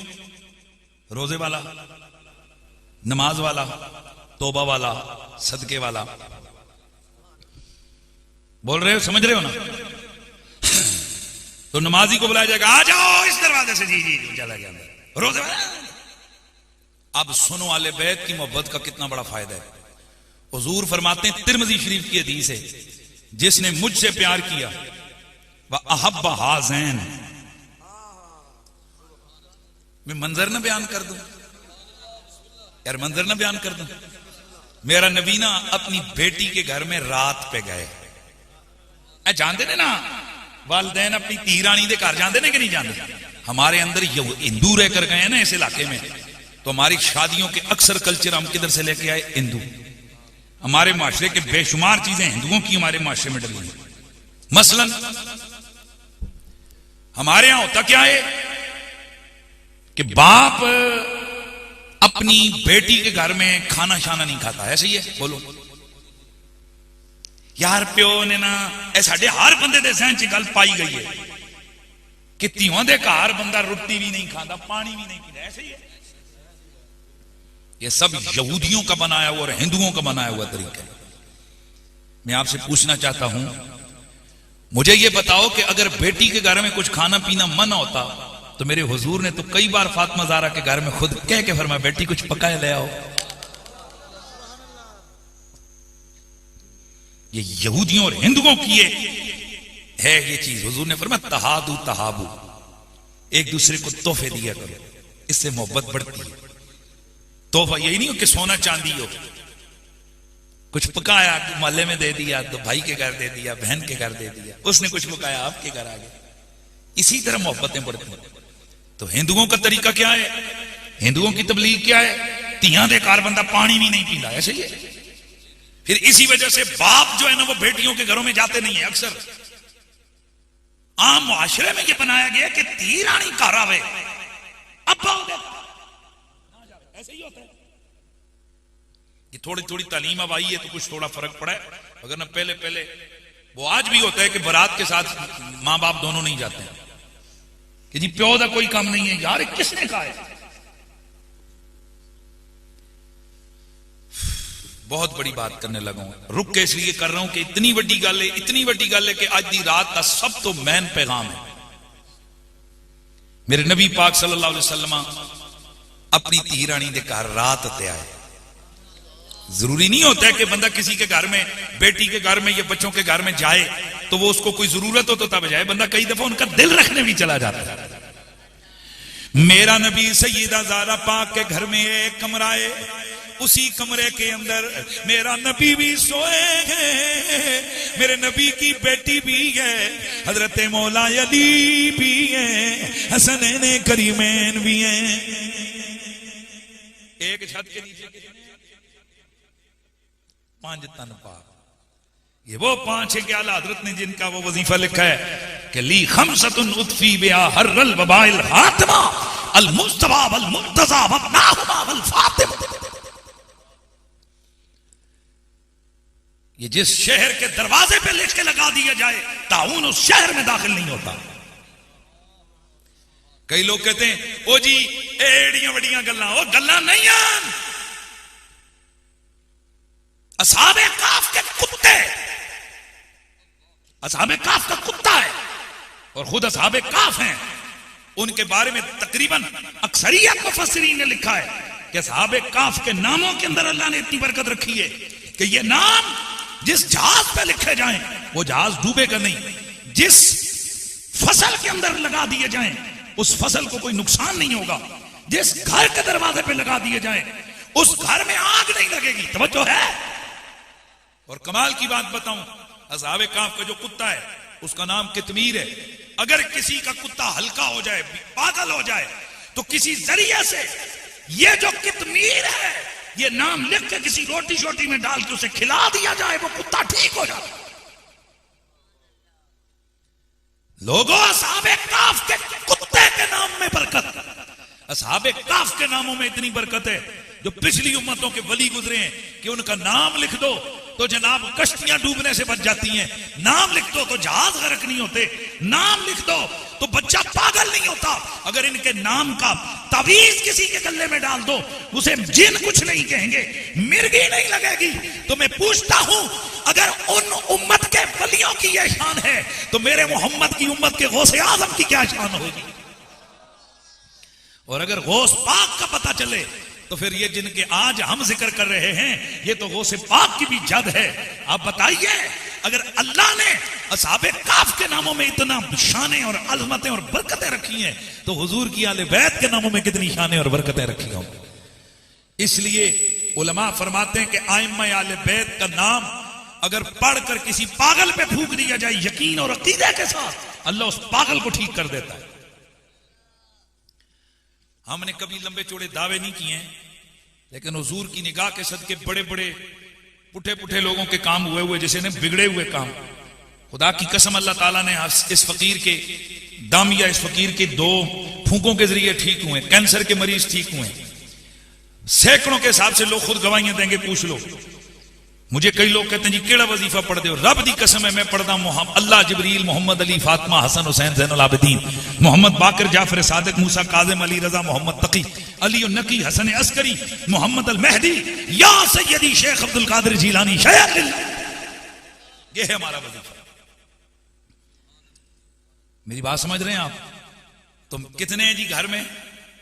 रोजे वाला, नमाज वाला, तौबा वाला, सदके वाला। बोल रहे हो, समझ रहे हो ना? तो नमाजी को बुलाया जाएगा, आ जाओ इस दरवाजे से, जी जी चला गया अंदर। रोजे वाला। अब सुनो आले बैत की मोहब्बत का कितना बड़ा फायदा है। हुजूर फरमाते हैं, तिरमिज़ी शरीफ की हदीस है, जिसने मुझसे प्यार किया वह अहब्बा हाज़ैन। मैं मंजर ना बयान कर दूं यार, मंजर ना बयान कर दूं। मेरा नबी ना अपनी बेटी के घर में रात पे गए। जानते ने ना, वालदैन अपनी धी रानी के घर जाते ने कि नहीं जानते? हमारे अंदर हिंदू रह कर गए हैं ना इस इलाके में, तो हमारी शादियों के अक्सर कल्चर हम किधर से लेके आए? हिंदू। हमारे माशरे के बेशुमार चीजें हिंदुओं की हमारे माशरे में डली हैं। मसलन हमारे यहां होता क्या है कि बाप अपनी बेटी के घर में खाना शाना नहीं खाता, ऐसे ही है? बोलो यार, प्यो ने ना साडे हर बंदे दे सहन च गल पाई गई है कि धीओं दे घर बंदा रोटी भी नहीं खाता, पानी भी नहीं पीता, ऐसे ही है। ये सब यहूदियों का बनाया हुआ और हिंदुओं का बनाया हुआ तरीका है। मैं आपसे पूछना चाहता हूं, मुझे ये बताओ कि अगर बेटी के घर में कुछ खाना पीना मना होता तो मेरे हुजूर ने तो कई बार फातिमा ज़हरा के घर में खुद कह के फरमाया, बेटी कुछ पकाए ले आओ। ये यहूदियों और हिंदुओं की है ये चीज। हुजूर ने फरमाया, तहादू तहाबू, एक दूसरे को तोहफे दिया करो, इससे मोहब्बत बढ़ती है। तोहफा यही नहीं हो कि सोना चांदी हो, कुछ पकाया मोहल्ले में दे दिया, तो भाई के घर दे दिया, बहन के घर दे दिया, उसने कुछ पकाया आपके घर आ गया। इसी तरह मोहब्बतें बढ़ती हैं। तो हिंदुओं का तरीका क्या है? हिंदुओं की तबलीग क्या है? तियां दे कार बंदा पानी भी नहीं पीता, ऐसे ही है। फिर इसी वजह से बाप जो है ना वो बेटियों के घरों में जाते नहीं है। अक्सर आम मुआशरे में ये बनाया गया कि धी रानी घर आवे, अब ऐसे ही होता है। ये थोड़ी थोड़ी तालीम अब आई है तो कुछ थोड़ा फर्क पड़ा है, अगर ना पहले पहले वो आज भी होता है कि बारात के साथ मां बाप दोनों नहीं जाते हैं कि जी प्यो का कोई काम नहीं है। यार किसने कहा है? बहुत बड़ी बात करने लगा हूं, रुक के इसलिए कर रहा हूं कि इतनी बड़ी गल है, इतनी बड़ी गल है कि आज दी रात का सब तो मैन पैगाम है। मेरे नबी पाक सल्लल्लाहु अलैहि वसल्लम अपनी धी रानी के घर रात ते आए। जरूरी नहीं होता है कि बंदा किसी के घर में, बेटी के घर में या बच्चों के घर में जाए तो वो उसको कोई जरूरत हो तो तब जाए। बंदा कई दफा उनका दिल रखने भी चला जाता है। मेरा नबी सैयदा ज़हरा पाक के घर में एक कमरा है, उसी कमरे के अंदर मेरा नबी भी सोए हैं, मेरे नबी की बेटी भी है, हजरत मौला अली भी है, हसनैन करीमैन भी हैं। एक छत के नीचे 5 तन पाक, ये वो 5 है कि आला हजरत ने जिनका वो वजीफा लिखा है कि ली खमसतुन उतफी बिहा हर्रल वबाइल हातिमा अल मुस्तफा वल मुर्तजा वब्नाहुमा वल फातिमा। ये जिस शहर के दरवाजे पे लिख के लगा दिया जाए ताउन उस शहर में दाखिल नहीं होता। कई लोग कहते हैं ओ जी एड़ियां बड़ियां गल्लां, ओ गल्लां नहीं आन। असहाबे काफ के कुत्ते, असहाबे काफ का कुत्ता है और खुद असहाबे काफ हैं, उनके बारे में तकरीबन अक्सरियत मुफस्सिरीन ने लिखा है कि असहाबे काफ के नामों के अंदर अल्लाह ने इतनी बरकत रखी है कि ये नाम जिस जहाज पे लिखे जाएं वो जहाज डूबेगा नहीं, जिस फसल के अंदर लगा दिए जाएं उस फसल को कोई नुकसान नहीं होगा, जिस घर के दरवाजे पे लगा दिए जाएं उस घर में आग नहीं लगेगी। तवज्जो है। और कमाल की बात बताऊं, असहाबे काफ का जो कुत्ता है उसका नाम कितमीर है। अगर किसी का कुत्ता हल्का हो जाए, पागल हो जाए, तो किसी जरिए से ये जो कितमीर है ये नाम लिख के किसी रोटी शोटी में डाल के उसे खिला दिया जाए, वो कुत्ता ठीक हो जाए। लोगों, असहाबे काफ के कुत्ते के नाम में बरकत, असहाबे काफ के नामों में इतनी बरकत है जो पिछली उम्मतों के वली गुजरे हैं कि उनका नाम लिख दो तो जनाब कश्तियां डूबने से बच जाती हैं, नाम लिख दो तो जहाज गर्क नहीं होते, नाम लिख दो तो बच्चा पागल नहीं होता। अगर इनके नाम का तावीज किसी के गले में डाल दो उसे जिन कुछ नहीं कहेंगे, मिर्गी नहीं लगेगी। तो मैं पूछता हूं, अगर उन उम्मत के वलियों की यह शान है तो मेरे मोहम्मद की उम्मत के गौसे आजम की क्या शान होगी। और अगर गौस पाक का पता चले तो फिर ये जिनके आज हम जिक्र कर रहे हैं ये तो गौसे पाक की भी जद है। आप बताइए, अगर अल्लाह ने असहाबे काफ के नामों में इतना शानें और अज़मतें और बरकतें रखी हैं तो हुजूर की आले बैत के नामों में कितनी शानें और बरकतें रखी हों। इसलिए उलमा फरमाते हैं कि आइम्मा आले बैत का नाम अगर पढ़कर किसी पागल पे फूंक दिया जाए यकीन और अकीदे के साथ, अल्लाह उस पागल को ठीक कर देता है। हमने कभी लंबे चौड़े दावे नहीं किए हैं, लेकिन हुजूर की निगाह के सदके बड़े बड़े पुठे पुठे लोगों के काम हुए जैसे ने बिगड़े हुए काम, खुदा की कसम अल्लाह ताला ने इस फकीर के दामिया, इस फकीर के 2 फूंकों के जरिए ठीक हुए, कैंसर के मरीज ठीक हुए, सैकड़ों के हिसाब से लोग खुद गवाहियां देंगे, पूछ लो। मुझे कई लोग कहते हैं जी केड़ा वजीफा पढ़ दो, रब दी कसम है मैं पढ़दा अल्लाह, जिब्रील, मोहम्मद अली, फातिमा, हसन हुसैन, ज़ैनुल आबिदीन, मोहम्मद बाकर, जाफर सादिक, मूसा काज़िम, अली रजा, मोहम्मद तकी, अली नकी, हसन अस्करी, मोहम्मद अल मेहदी, या सैयदी शेख अब्दुल कादिर जीलानी शेख। ये है हमारा वजीफा। मेरी बात समझ रहे हैं आप? तुम कितने हैं जी घर में?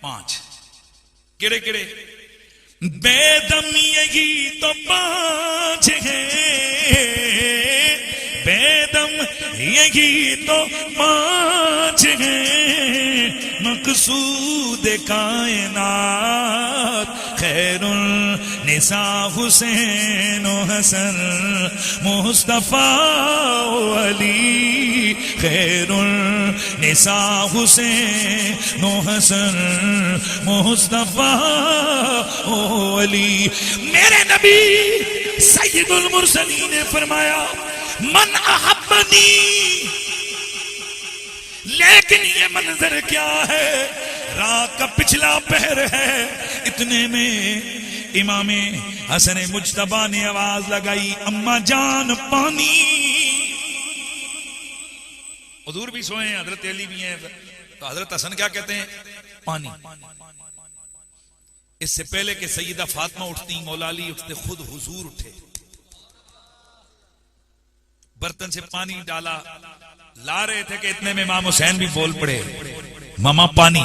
5। केड़े केड़े? बेदम यही तो 5 हैं, बेदम यही तो 5 हैं, मकसूद कायनात खैरुल निसा हुसैन हसन मुस्तफा अली, खैरुल निसा हुसैन हसन मुस्तफा अली। मेरे नबी सैयदुल मुरसलीन ने फरमाया मन अहब्बनी, लेकिन ये मंजर क्या है, रात का पिछला पहर है, इतने में इमामे हसन मुज्तबा ने आवाज लगाई, अम्मा जान पानी। हुजूर भी सोए हैं, हजरत अली भी हैं, तो हजरत हसन क्या कहते हैं? पानी। इससे पहले कि सैयदा फातिमा उठती, मौला अली उठते, खुद हुजूर उठे, बर्तन से पानी डाला, ला रहे थे कि इतने में इमाम हुसैन भी बोल पड़े, मामा पानी।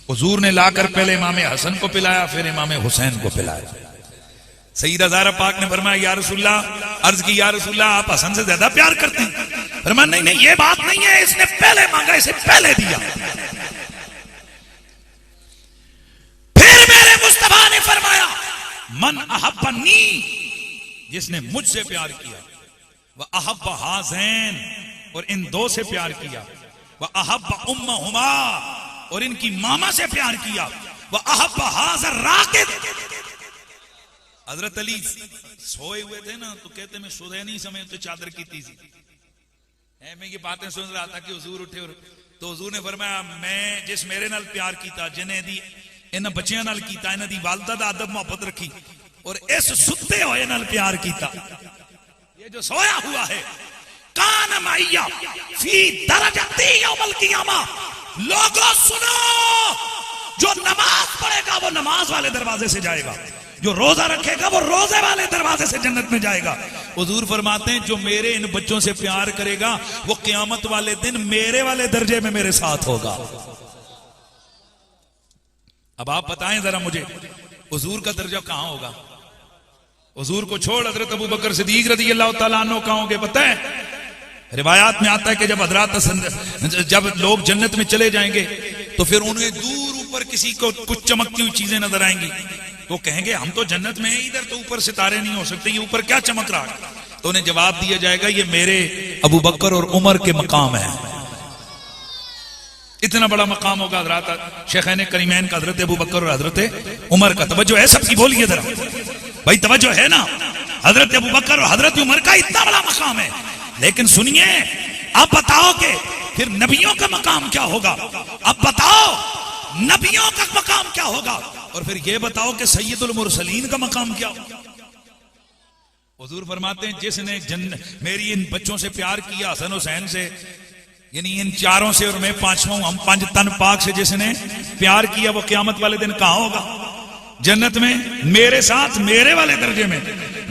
हुजूर ने लाकर पहले इमाम हसन को पिलाया, फिर इमाम हुसैन को पिलाया। सैयदा ज़हरा पाक ने फरमाया या रसूलल्लाह, अर्ज की या रसूलल्लाह आप हसन से ज्यादा प्यार करते हैं? फरमाया नहीं नहीं ये बात नहीं है, इसने पहले मांगा, इसे पहले दिया। फरमाया मन अहब्बनी, जिसने मुझसे प्यार किया, वह अहब्ब हाज़ैन, और इन दो से प्यार किया, वह अहब्ब उम्महुमा, और इनकी मामा से प्यार किया, वह अहब्ब हाज़र राकिद। हजरत अली सोए हुए थे ना, तो कहते मैं सोए नहीं समय तो चादर की थी। मैं ये बातें सुन रहा था कि हुजूर उठे, और तो हुजूर ने फरमाया मैं जिस मेरे नाल प्यार किया, जिन्हें दी इन बच्चियां नाल कीता, इन्हां दी वालदा दा अदब मोहब्बत रखी, और इस सुते होए नाल प्यार किया, ये जो सोया हुआ है, कान माइया फी दरजती यौमल क़ियामा। लोगों सुनो, जो नमाज पढ़ेगा वो नमाज वाले दरवाजे से जाएगा, जो रोजा रखेगा वो रोजे वाले दरवाजे से जन्नत में जाएगा। हुजूर फरमाते हैं जो मेरे इन बच्चों से प्यार करेगा वो क़यामत वाले दिन मेरे वाले दर्जे में मेरे साथ होगा। अब आप बताएं जरा मुझे, हुजूर का दर्जा कहां होगा? हुजूर को छोड़ हजरत अबू बकर सिद्दीक रज़ी अल्लाह तआला अन्हु कहां होंगे पता है? रिवायात में आता है कि जब लोग जन्नत में चले जाएंगे तो फिर उन्हें दूर ऊपर किसी को कुछ चमकती हुई चीजें नजर आएंगी, तो कहेंगे हम तो जन्नत में हैं, इधर तो ऊपर सितारे नहीं हो सकते, ये ऊपर क्या चमक रहा है? तो उन्हें जवाब दिया जाएगा ये मेरे अबू बकर और उमर के मकाम है। इतना बड़ा मकाम होगा हजरत शेखैन करीमैन का, हजरत अबू बकर और हजरत उमर का। तवज्जो है सबकी? बोलिए जरा भाई, तवज्जो है ना? हजरत अबू बकर और हजरत उमर का इतना बड़ा मकाम है। लेकिन सुनिए, अब बताओ कि फिर नबियों का मकाम क्या होगा? अब बताओ नबियों का मकाम क्या होगा? और फिर यह बताओ कि सैयदुल मुरसलीन का मकाम क्या होगा? हुजूर फरमाते हैं जिसने मेरी इन बच्चों से प्यार किया, हसन हुसैन से, यानी इन चारों से, और मैं पांचवा हूं, हम पंज तन पाक से जिसने प्यार किया, वो क़यामत वाले दिन कहां होगा? जन्नत में मेरे साथ, मेरे वाले दर्जे में,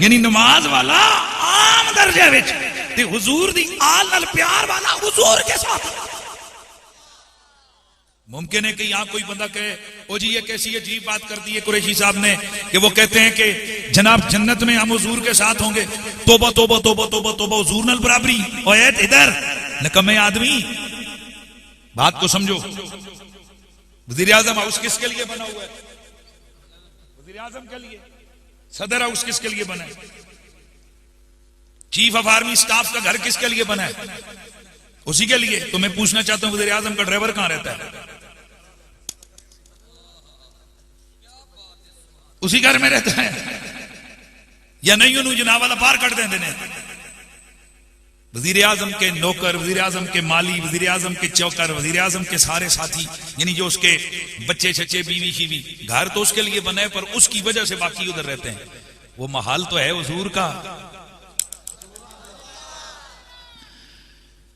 यानी नमाज वाला आम दर्जे विच, ते हुजूर दी आल नाल प्यार वाला हुजूर के साथ। मुमकिन है कि यहां कोई बंदा कहे ओ जी ये कैसी अजीब बात कर दी है कुरैशी साहब ने, कि वो कहते हैं कि जनाब जन्नत में हम हुजूर के साथ होंगे। तोबा तोबा तोबा तोबा तोबा, हुजूर नाल बराबरी। ओए इधर नकम्मे आदमी, बात को समझो। वजीर आजम हाउस किसके लिए बना हुआ है? वजीर आजम के लिए। सदर हाउस किसके लिए बना है? चीफ ऑफ आर्मी स्टाफ का घर किसके लिए बना है? उसी के लिए। तो मैं पूछना चाहता हूं वजीर आजम का ड्राइवर कहां रहता है? उसी घर में रहता है या नहीं? उन्होंने जनाब वाला बाहर कट देंगे ने। वजीर आजम के नौकर, वजीर आजम के माली, वजीर आजम के चौकर, वजीर आजम के सारे साथी, यानी जो उसके बच्चे छच्चे, बीवी शीवी, घर तो उसके लिए बना है, पर उसकी वजह से बाकी उधर रहते हैं। वो महल तो है हुजूर का,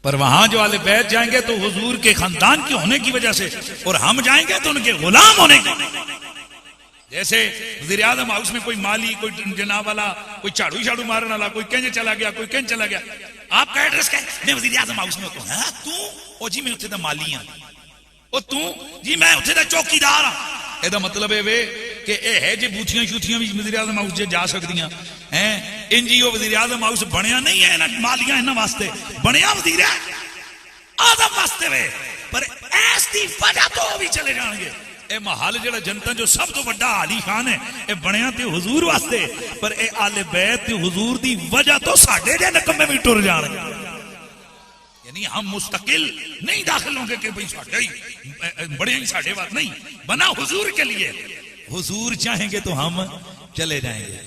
पर वहां जो वाले बैठ जाएंगे तो हुजूर के खानदान के होने की वजह से, और हम जाएंगे तो उनके गुलाम होने की। जैसे वज़ीर आज़म हाउस में कोई माली, कोई जनाब वाला, कोई झाड़ू झाड़ू मारने वाला, कोई कहीं चला गया, कोई कहीं चला गया। आपका एड्रेस क्या है? मैं वज़ीर आज़म हाउस में होता हूं। तू? ओ जी मैं उत्थे दा माली हां। ओ तू? जी मैं उत्थे दा चौकीदार हां। एदा मतलब है वे कि ए है जे बूथियां शूथियां भी वज़ीर आज़म हाउस जे जा सकदियां हैं। एनजीओ वज़ीर आज़म हाउस बनया नहीं है ना मालियां इन्हां वास्ते, बनया वज़ीर आज़म वास्ते वे, पर ऐसी वजह तो भी चले जाएंगे। ए महल जेड़ा जनता जो सब तो बड़ा आली खान है, ए बनया ते हुजूर वास्ते, पर ए आले बैत ते हुजूर दी वजह तो साडे जे नकम्मे भी टुर जाणगे। यानी हम मुस्तकिल नहीं दाखिल होंगे कि भाई साडे ही बड़े ही साडे बात नहीं, बना हुजूर के लिए। हुजूर चाहेंगे तो हम चले जाएंगे।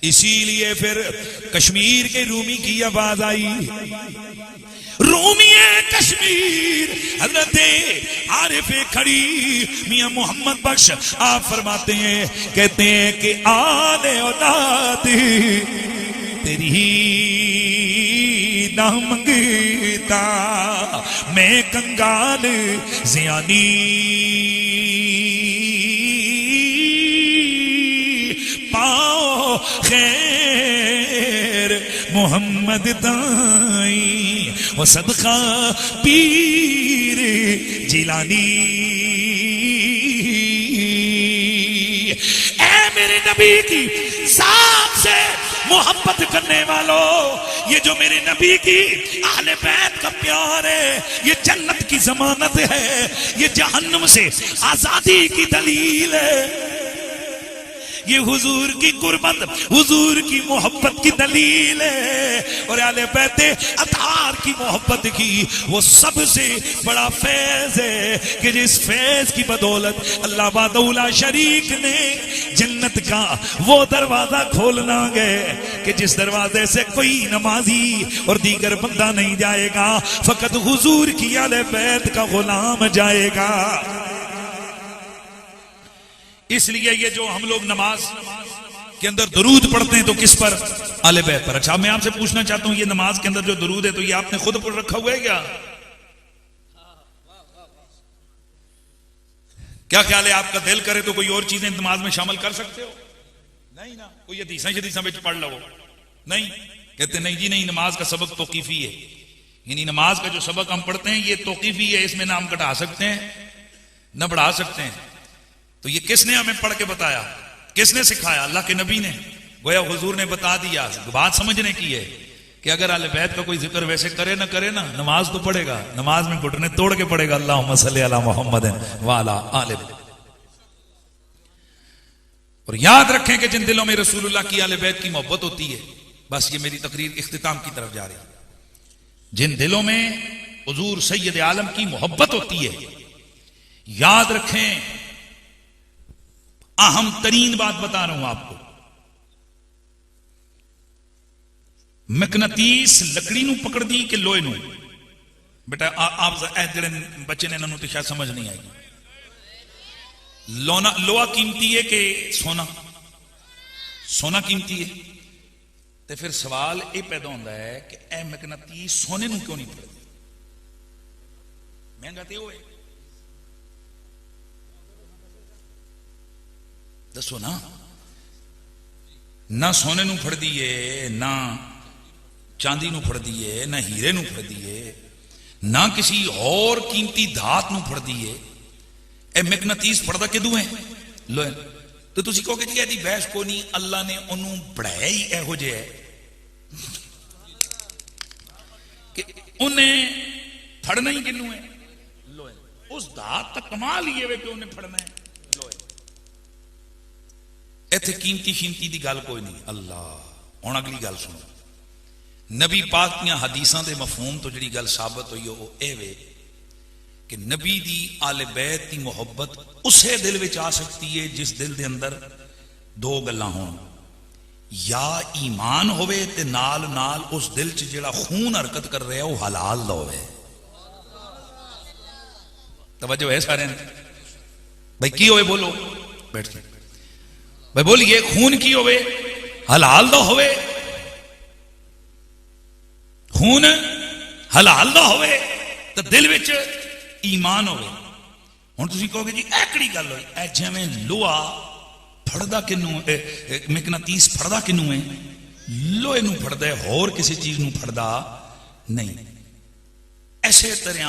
इसीलिए फिर कश्मीर के रूमी की आवाज आई, रूमिये कश्मीर हजरते आरिफे खड़ी मियां मोहम्मद बख्श आप फरमाते हैं, कहते हैं कि आले औलाद तेरी ना मंगता मैं कंगाल ज़ियानी, पाओ खैर मोहम्मद दाई वो सदका पीर जिलानी। ऐ मेरे नबी की साथ से मोहब्बत करने वालों, ये जो मेरे नबी की अहले बैत का प्यार है, ये जन्नत की जमानत है, ये जहन्नुम से आजादी की दलील है। ये हुजूर की कुर्बत, हुजूर की मोहब्बत की दलील है। और आले बैत अतार की मोहब्बत की वो सबसे बड़ा फैज है कि जिस फैज की बदौलत अल्लाह वादौला शरीक ने जन्नत का वो दरवाजा खोलना गए कि जिस दरवाजे से कोई नमाजी और दीगर बंदा नहीं जाएगा, फकत हुजूर की आले बैत का गुलाम जाएगा। इसलिए ये जो हम लोग नमाज के अंदर दुरूद पढ़ते हैं तो किस पर? आले बैत पर। अच्छा, मैं आपसे पूछना चाहता हूं, ये नमाज के अंदर जो दुरूद है तो ये आपने खुद पढ़ रखा हुआ है क्या? क्या ख्याल है, आपका दिल करे तो कोई और चीजें नमाज में शामिल कर सकते हो? नहीं ना। कोई हदीसां शदीसां में पढ़ लो? नहीं। कहते नहीं जी नहीं, नमाज का सबक तौकीफी है, यानी नमाज का जो सबक हम पढ़ते हैं ये तौकीफी है, इसमें ना हम घटा सकते हैं ना बढ़ा सकते हैं। तो ये किसने हमें पढ़ के बताया, किसने सिखाया? अल्लाह के नबी ने। गोया हुजूर ने बता दिया। बात समझने की है कि अगर आले बैत का कोई जिक्र वैसे करे ना नमाज तो पढ़ेगा, नमाज में घुटने तोड़ के पड़ेगा, अल्लाहुम्मा सल्ली अला मुहम्मद व अला आले। और याद रखें कि जिन दिलों में रसूलुल्लाह की आले बैत की मोहब्बत होती है, बस ये मेरी तकरीर इख्तिताम की तरफ जा रही है, जिन दिलों में हुजूर सैयद आलम की मोहब्बत होती है, याद रखें, अहम तरीन बात बता रहा हूं आपको, मकनतीस लकड़ी नू पकड़ दी कि लोहे नू? बेटा आप जेड़े बच्चे ने इन्होंने तो शायद समझ नहीं आएगी। लोहा कीमती है कि सोना? सोना कीमती है। तो फिर सवाल यह पैदा होता है कि ए मकनतीस सोने नू क्यों नहीं पकड़ती? महंगा तो वो है, दसो ना सोने नू फड़दी है, ना चांदी नू फड़दी है, ना हीरे नू फड़दी है, ना किसी और कीमती धात नू फड़दी है। ए मकनतीस फड़दा किदू है? लोहे। तो तुसी कहोगे जी एदी बहस को नहीं, अल्लाह ने ओनू बढ़ाया ही इहो जिहा है कि उन्हें फड़ना ही किनू है? लोहे। उस धात का कमाल ही है कि उन्हें फड़ना है लोहे। इत्थे कीमती शीमती की गल कोई नहीं। अल्लाह। हुण अगली गल सुनो, नबी पाक दियां हदीसां दे मफहूम तो जिहड़ी गल साबित हुई वो वे कि नबी दी आले बैत की मुहब्बत उसे दिल विच आ सकती है जिस दिल दे अंदर दो गल्लां होण, या ईमान होवे ते नाल नाल उस दिल च जिहड़ा खून हरकत कर रहा है वो हलाल दा होवे। तवज्जो है सारे भाई? की होवे बोलो, बैठ जाओ भाई, बोलिए खून की होवे? हलाल दा होवे। खून हलाल दा होवे तो दिल विच ईमान होवे। हुण तुसीं कहोगे जी ऐ किहड़ी गल होई? ऐ जिवें लोहा फड़दा किनू, मकनातीस फड़दा किनू है? लोहे नू फड़दा है, होर किसी चीज नू फड़दा नहीं। ऐसे तरह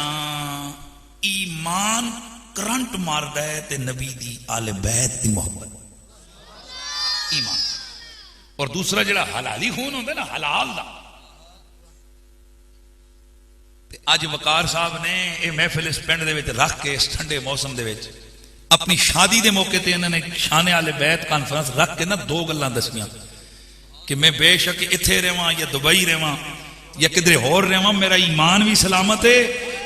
ईमान करंट मारदा है ते नबी दी आले बैत दी मोहब्बत ईमान। और दूसरा जिहड़ा हलाली खून होंदा ना, हलाल दा। अज वकार साहब ने यह महफिल इस पिंड दे विच रख के इस ठंडे मौसम दे विच अपनी शादी के मौके पर इन्होंने शाने आले बैत कॉन्फ्रेंस रख के ना दो गल्लां दसियां कि मैं बेशक इत्थे रहां या दुबई रहां या किधरे होर रहां, मेरा ईमान भी सलामत है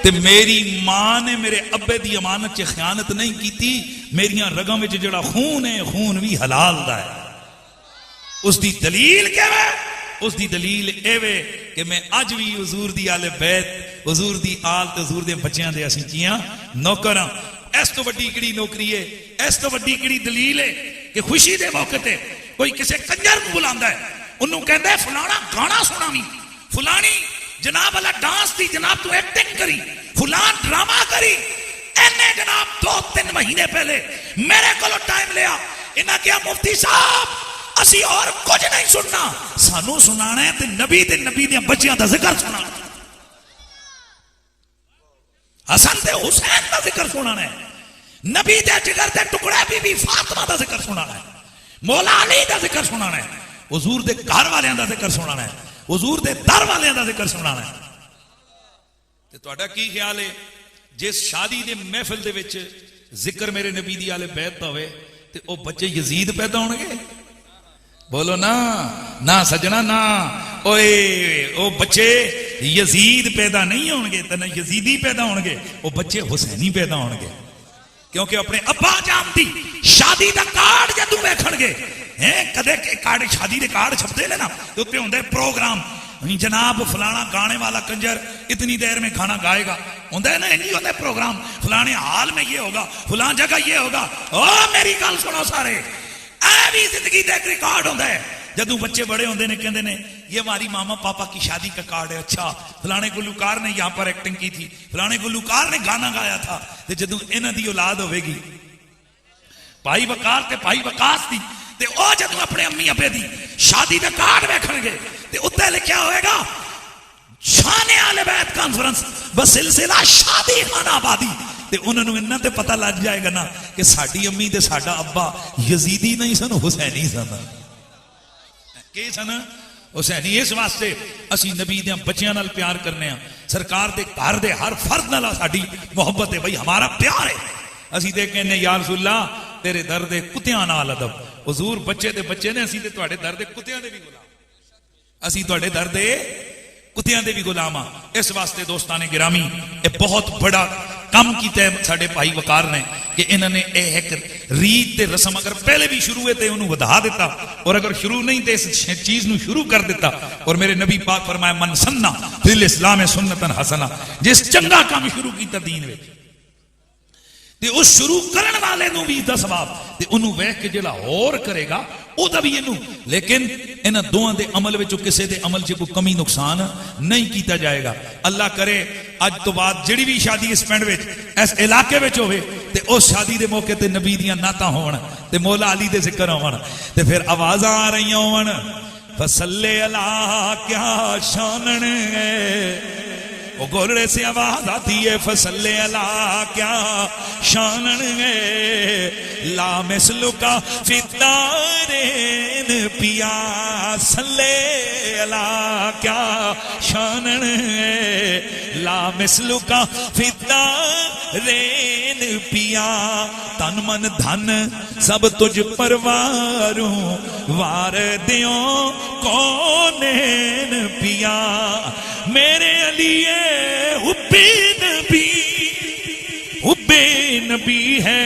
ते मेरी मां ने मेरे अब्बे दी अमानत च खयानत नहीं की। मेरियां रगां विच जिहड़ा खून है, खून भी हलाल दा है। उसकी दलील क्या है? उसकी दलील एवे कि मैं अज भी हुजूर दी आले बैत, हुजूर दी आल ते हुजूर दे बच्चों दे असीं कियां नौकर हां। इस तो वड्डी किहड़ी नौकरी है, इस तो वड्डी किहड़ी दलील है कि खुशी दे मौके ते कोई किसी कंजर को बुलांदा है, उन्होंने कहता है फलाना गाना सुनावी, फलानी जनाब वाला डांस दी जनाब तू एक्टिंग करी, फलान ड्रामा करी। इन्हें जनाब 2-3 महीने पहले मेरे को टाइम लिया, इन्हें क्या मुफ्ती साहब असी और कुछ नहीं सुनना, सानू सुनाना है ते नबी ते नबी दे बच्चियां दा जिक्र सुनाना, हसन ते हुसैन दा जिक्र सुनाना है, नबी दे जिगर दे टुकड़े बीबी फातिमा दा जिक्र सुनाना है, मौला अली दा जिक्र सुनाना है, हुजूर दे घर वालियां दा जिक्र सुनाना है, हुजूर दे दर वालियां दा जिक्र सुनाना है। ते तुहाडा की ख्याल है जिस शादी दे महफिल दे विच जिक्र मेरे नबी दी आले बैत दा होवे, ते ओ बच्चे यजीद पैदा होणगे? बोलो ना ना सजना ना। ओए ओ बच्चे यजीद पैदा नहीं होणगे ते ना यजीदी पैदा होणगे, ओ बच्चे हुसैनी पैदा होणगे। क्योंकि अपने अब्बा जान दी शादी दा कार्ड जदों वेखणगे हैं, कदे कार्ड शादी दे कार्ड छपदे ने ना ते उत्ते हुंदा प्रोग्राम, जनाब फलाना गाने वाला कंजर इतनी देर में खाना गाएगा, होंदा है ना इंजी होंदा प्रोग्राम, फलाने हाल में ये होगा, फलां जगह ये होगा। ओ मेरी गल सुनो सारे, ऐ भी जिंदगी का एक रिकॉर्ड होंदा है। जदों बच्चे बड़े होंदे ने कहंदे ने ये हमारी मामा पापा की शादी का कार्ड है, अच्छा फलाने गुलूकार ने यहाँ पर एक्टिंग की थी, फलाने गुलूकार ने गाना गाया था। ते जदों इन्हां दी औलाद होवेगी भाई वकार ते भाई वकास दी, ते ओ जदों अपने अम्मी अब्बे दी शादी का कार्ड वेखणगे ते उत्ते लिखिया होएगा शाने आले बैत कॉन्फ्रेंस बसिलसिला शादी खानाबादी, ते उन्होंने इन्ना ते पता लग जाएगा ना कि साडी अम्मी ते साडा अब्बा यजीदी नहीं सन, हुसैनी सन। के सन? हुसैनी। इस वास्ते असी नबी दे बच्चियां नाल प्यार करने आ, सरकार दे घर दे हर फर्द नाल साडी मोहब्बत है, भाई हमारा प्यार है। असी ते कहने या रसूलल्लाह तेरे दर दे कुत्तियां नाल अदब। हुजूर बच्चे ते बच्चे ने, असी ते तुहाडे दर दे कुत्तियां दे भी गुलाम, असी तुहाडे दर दे कुत्तियां दे भी गुलाम आ। इस वास्ते दोस्ताने गिरामी ये बहुत बड़ा काम किया है साडे भाई वकार ने कि इन्होंने एक रीत ते रस्म अगर पहले भी शुरू है तो उन्होंने बढ़ा दिता, और अगर शुरू नहीं तो इस चीज को शुरू कर दिता। और मेरे नबी पाक फरमाया मन सन्ना फिल इस्लाम सुन्नतन हसना, जिस चंगा काम शुरू किया दीन विच ते उस शुरू करने वाले नूं भी दा सवाब ते उन्होंने वेख के जिहड़ा होर करेगा ओदा भी इनू। लेकिन इन्हां दोवां दे अमल विच किसी दे अमल च कोई कमी नुकसान नहीं किया जाएगा। अल्लाह करे अज तो बाद जिहड़ी भी शादी इस पिंड विच इस इलाके विच होवे ते उस शादी दे मौके ते नबी दियां नातां होण ते मौला अली दे जिक्र होण ते फिर आवाज़ां आ रहीआं होण फसल्ले अला क्या शानन वो गोलड़े से आवाज आती है फसल्ले अला क्या शानन ला मिसलु का फिदारेन पिया सल्ले अला क्या शानन ला मिसलु का फिदारेन पिया तन मन धन सब तुझ परवारूं वार दियो कौनेन पिया मेरे अलिए हुब्बे नबी है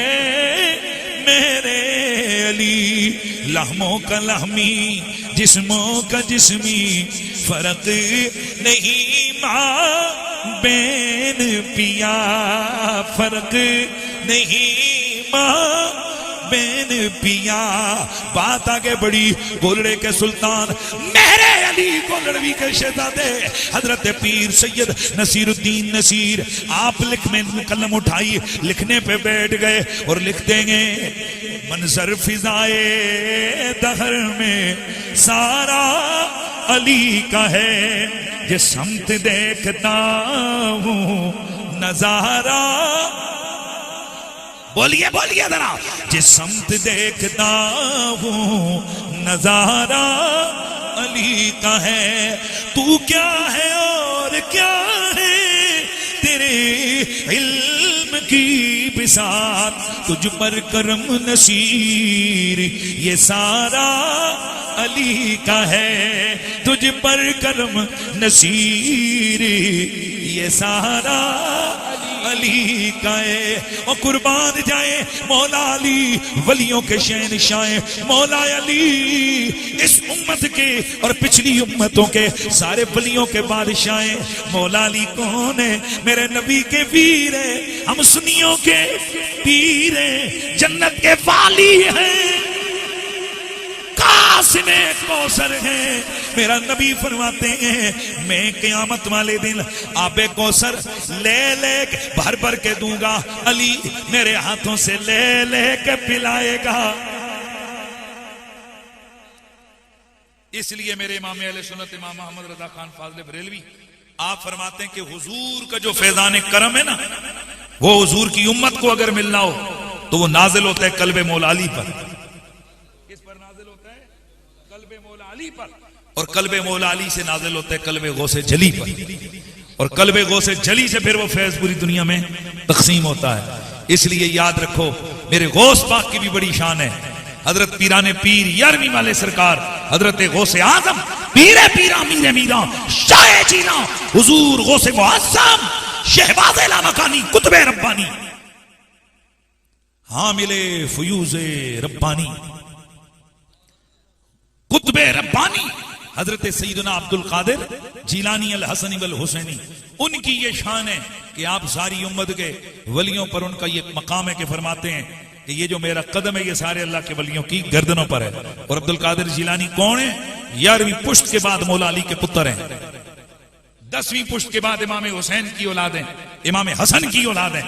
मेरे अली लहमों का लहमी जिस्मों का जिस्मी फर्क नहीं माँ बेन पिया फर्क नहीं माँ बेन पिया। बात आगे बड़ी गोलड़े के सुल्तान मेरे अली गोलड़वी के शहजादे हजरत पीर सैयद नसीरुद्दीन नसीर आप लिख में कलम उठाई लिखने पे बैठ गए और लिख देंगे मंजर फिजाए दहर में सारा अली का है ये समत देखता हूँ नजारा बोलिए बोलिए जरा जिस समत देखता हूँ नजारा अली का है तू क्या है और क्या है तेरे इल्म की बिसात तुझ पर करम नसीर ये सारा अली का है तुझ पर करम नसीर ये सारा अली का है। और कुर्बान जाए मौला अली वलियों के शहंशाह मौला अली इस उम्मत के और पिछली उम्मतों के सारे वलियों के बादशाह मौला अली कौन है? मेरे नबी के वीर है, हम सुन्नियों के पीर हैं, जन्नत के वाली हैं, कासिमे कौसर है। मेरा नबी फरमाते हैं मैं क़यामत वाले दिन आबे कौसर ले ले भर भर के दूंगा, अली मेरे हाथों से ले ले के पिलाएगा। इसलिए मेरे इमाम अहले सुन्नत इमाम मोहम्मद रज़ा खान फाज़िल बरेलवी आप फरमाते हैं कि हुजूर का जो फैज़ान करम है ना वो हुजूर की उम्मत को अगर मिलना हो तो वो नाजिल होता है कल्बे मौला अली पर। किस पर नाजिल होता है? कल्बे मौला अली पर। और कल्बे मौला अली से नाजिल होता है कल्बे गौसे जली पर, और कल्बे गौसे जली से फिर वो फैज पूरी दुनिया में तकसीम होता है। इसलिए याद रखो मेरे गौस पाक की भी बड़ी शान है। हजरत पीराने पीर 11वीं वाले सरकार हजरत गौसे आजम पीरे पीरा मीरे मीरा शाह जीना हुजूर गौसे मुअज्जम शहबाज़े लामकानी कुतुबे रब्बानी हामिले फयूज़े रब्बानी कुतुबे रब्बानी हजरत सैयदना अब्दुल कादिर जीलानी अल हसनी वल हुसैनी। उनकी ये शान है कि आप सारी उम्मत के वलियों पर उनका ये मकाम है कि फरमाते हैं कि ये जो मेरा कदम है ये सारे अल्लाह के वलियों की गर्दनों पर है। और अब्दुल कादिर जीलानी कौन है? 11वीं पुश्त के बाद मौला अली के पुत्र हैं, 10वीं पुश्त के बाद इमाम हुसैन की औलाद है, इमाम हसन की औलाद है।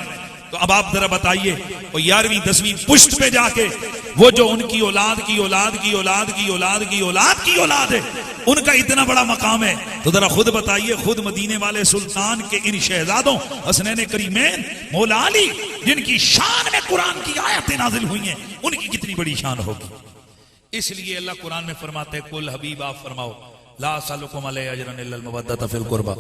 तो अब आप जरा बताइए वो 11वीं 10वीं पुश्त पे जाके वो जो उनकी औलाद की औलाद की औलाद की औलाद की औलाद की औलाद है उनका इतना बड़ा मकाम है, तो जरा खुद बताइए, खुद मदीने वाले सुल्तान के इन शहजादों हसनैन करीमैन मौला अली जिनकी शान में कुरान की आयतें नाजिल हुई हैं उनकी कितनी बड़ी शान होगी। इसलिए अल्लाह कुरान में फरमाते हैं कुल हबीब आप फरमाओ ला असअलुकुम अलैहि अजरन इल्ला अल मवद्दत फिल कुर्बा।